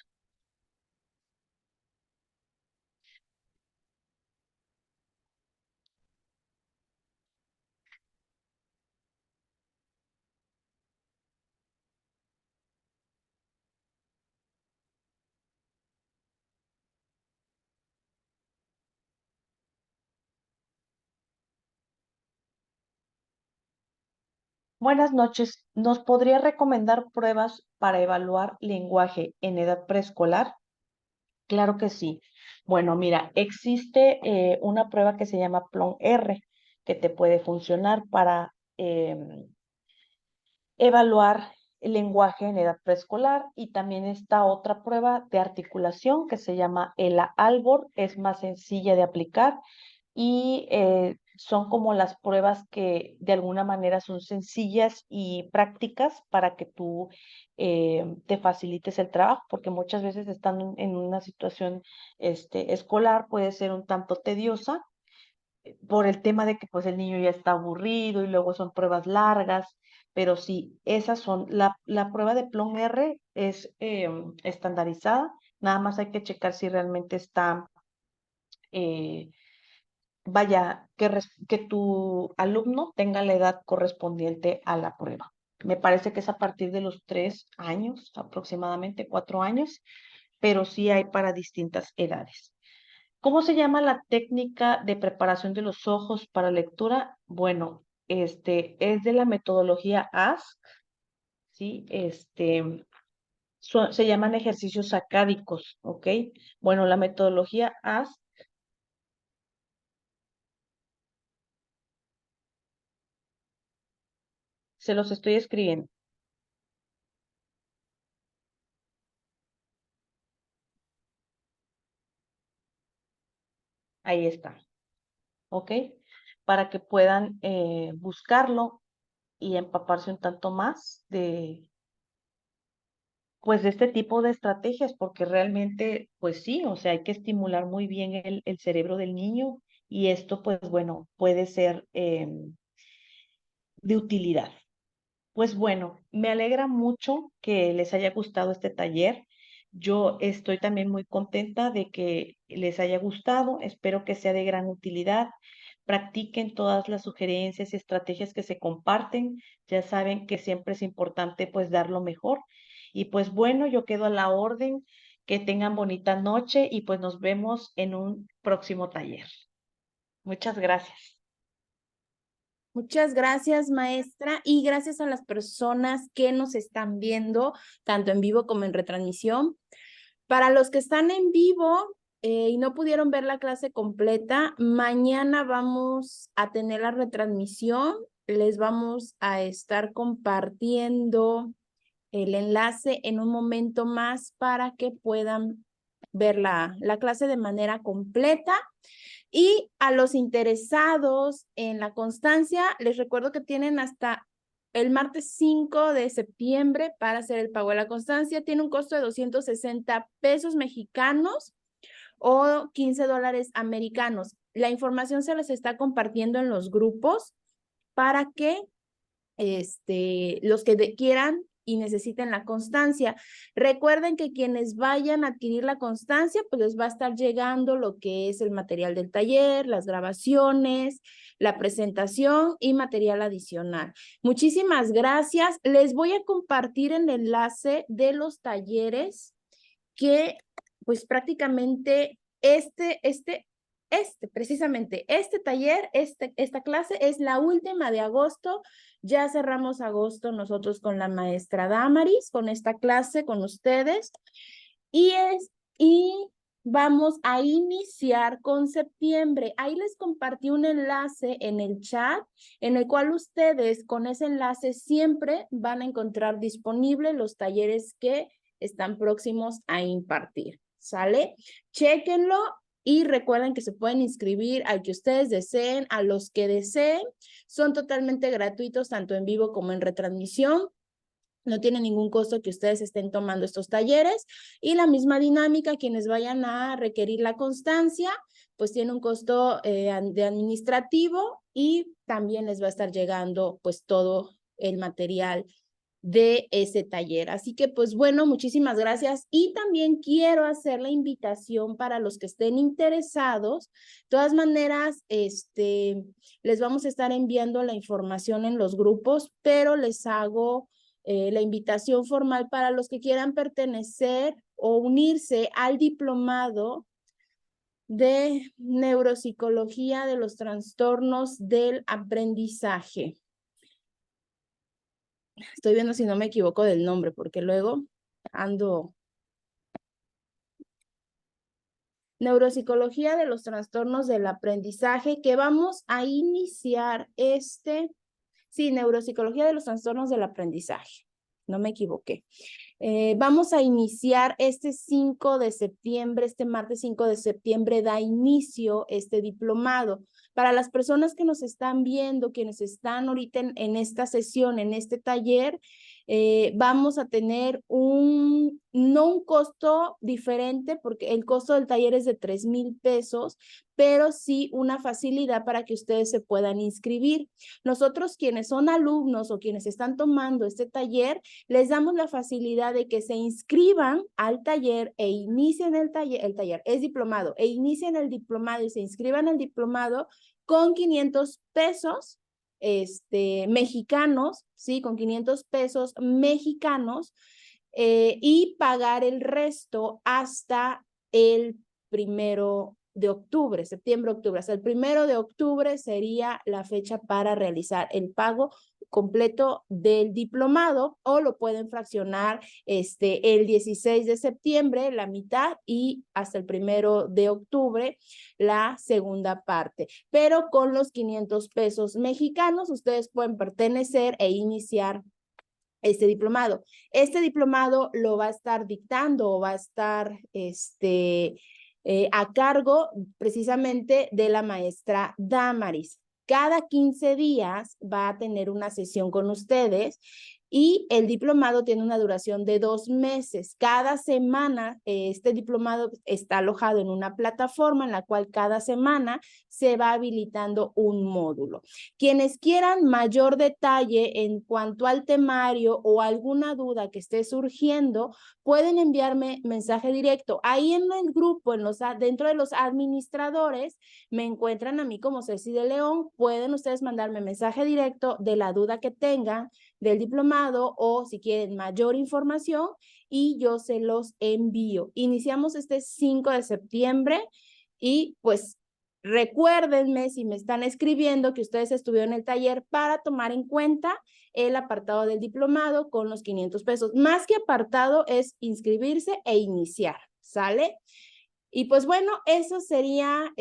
Buenas noches. ¿Nos podría recomendar pruebas para evaluar lenguaje en edad preescolar? Claro que sí. Bueno, mira, existe una prueba que se llama PLOM-R que te puede funcionar para evaluar el lenguaje en edad preescolar, y también está otra prueba de articulación que se llama ELA-ALBOR, es más sencilla de aplicar y son como las pruebas que de alguna manera son sencillas y prácticas para que tú te facilites el trabajo, porque muchas veces estando en una situación escolar puede ser un tanto tediosa por el tema de que pues el niño ya está aburrido y luego son pruebas largas, pero sí, esas son, la prueba de PLOM-R es estandarizada, nada más hay que checar si realmente está, eh, vaya, que tu alumno tenga la edad correspondiente a la prueba. Me parece que es a partir de los 3 años, aproximadamente 4 años, pero sí hay para distintas edades. ¿Cómo se llama la técnica de preparación de los ojos para lectura? Bueno, es de la metodología ASK, ¿sí? Se llaman ejercicios acádicos, ¿ok? Bueno, la metodología ASK, se los estoy escribiendo. Ahí está, ¿ok? Para que puedan buscarlo y empaparse un tanto más pues de este tipo de estrategias, porque realmente, pues sí, o sea, hay que estimular muy bien el cerebro del niño y esto, pues bueno, puede ser de utilidad. Pues bueno, me alegra mucho que les haya gustado este taller. Yo estoy también muy contenta de que les haya gustado. Espero que sea de gran utilidad. Practiquen todas las sugerencias y estrategias que se comparten. Ya saben que siempre es importante pues dar lo mejor. Y pues bueno, yo quedo a la orden. Que tengan bonita noche y pues nos vemos en un próximo taller. Muchas gracias. Muchas gracias, maestra, y gracias a las personas que nos están viendo, tanto en vivo como en retransmisión. Para los que están en vivo y no pudieron ver la clase completa, mañana vamos a tener la retransmisión. Les vamos a estar compartiendo el enlace en un momento más para que puedan ver la clase de manera completa. Y a los interesados en la constancia, les recuerdo que tienen hasta el martes 5 de septiembre para hacer el pago de la constancia. Tiene un costo de 260 pesos mexicanos o 15 dólares americanos. La información se les está compartiendo en los grupos para que los que quieran y necesiten la constancia. Recuerden que quienes vayan a adquirir la constancia, pues les va a estar llegando lo que es el material del taller, las grabaciones, la presentación y material adicional. Muchísimas gracias. Les voy a compartir el enlace de los talleres que pues prácticamente precisamente este taller, esta clase es la última de agosto. Ya cerramos agosto nosotros con la maestra Damaris, con esta clase, con ustedes. Y vamos a iniciar con septiembre. Ahí les compartí un enlace en el chat, en el cual ustedes con ese enlace siempre van a encontrar disponibles los talleres que están próximos a impartir. ¿Sale? Chéquenlo y recuerden que se pueden inscribir al que ustedes deseen, a los que deseen. Son totalmente gratuitos, tanto en vivo como en retransmisión. No tiene ningún costo que ustedes estén tomando estos talleres y la misma dinámica, quienes vayan a requerir la constancia, pues tiene un costo de administrativo y también les va a estar llegando pues todo el material de ese taller. Así que pues bueno, muchísimas gracias y también quiero hacer la invitación para los que estén interesados. De todas maneras, les vamos a estar enviando la información en los grupos, pero les hago la invitación formal para los que quieran pertenecer o unirse al diplomado de neuropsicología de los trastornos del aprendizaje. Estoy viendo si no me equivoco del nombre, porque luego ando... Neuropsicología de los trastornos del aprendizaje, que vamos a iniciar sí, neuropsicología de los trastornos del aprendizaje. No me equivoqué. Vamos a iniciar este 5 de septiembre, este martes 5 de septiembre da inicio este diplomado. Para las personas que nos están viendo, quienes están ahorita en esta sesión, en este taller, vamos a tener no un costo diferente, porque el costo del taller es de 3,000 pesos, pero sí una facilidad para que ustedes se puedan inscribir. Nosotros, quienes son alumnos o quienes están tomando este taller, les damos la facilidad de que se inscriban al taller e inicien el taller es diplomado, e inicien el diplomado y se inscriban al diplomado con 500 pesos mexicanos, ¿sí? Con 500 pesos mexicanos y pagar el resto hasta el 1 de octubre, septiembre-octubre. Hasta el 1 de octubre sería la fecha para realizar el pago completo del diplomado, o lo pueden fraccionar el 16 de septiembre, la mitad, y hasta el 1 de octubre, la segunda parte. Pero con los 500 pesos mexicanos, ustedes pueden pertenecer e iniciar este diplomado. Este diplomado lo va a estar dictando o va a estar a cargo precisamente de la maestra Damaris. Cada 15 días va a tener una sesión con ustedes y el diplomado tiene una duración de 2 meses. Cada semana este diplomado está alojado en una plataforma en la cual cada semana se va habilitando un módulo. Quienes quieran mayor detalle en cuanto al temario o alguna duda que esté surgiendo, pueden enviarme mensaje directo. Ahí en el grupo, dentro de los administradores, me encuentran a mí como Ceci de León. Pueden ustedes mandarme mensaje directo de la duda que tengan del diplomado o si quieren mayor información y yo se los envío. Iniciamos este 5 de septiembre y pues recuérdenme si me están escribiendo que ustedes estuvieron en el taller para tomar en cuenta el apartado del diplomado con los 500 pesos. Más que apartado es inscribirse e iniciar, ¿sale? Y pues bueno, eso sería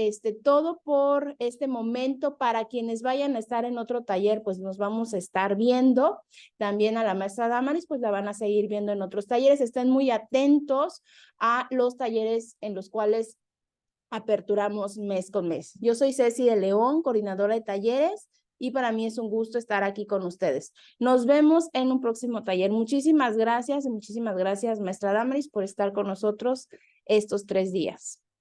todo por este momento. Para quienes vayan a estar en otro taller, pues nos vamos a estar viendo. También a la maestra Damaris, pues la van a seguir viendo en otros talleres. Estén muy atentos a los talleres en los cuales aperturamos mes con mes. Yo soy Ceci de León, coordinadora de talleres, y para mí es un gusto estar aquí con ustedes. Nos vemos en un próximo taller. Muchísimas gracias, maestra Damaris, por estar con nosotros estos 3 días.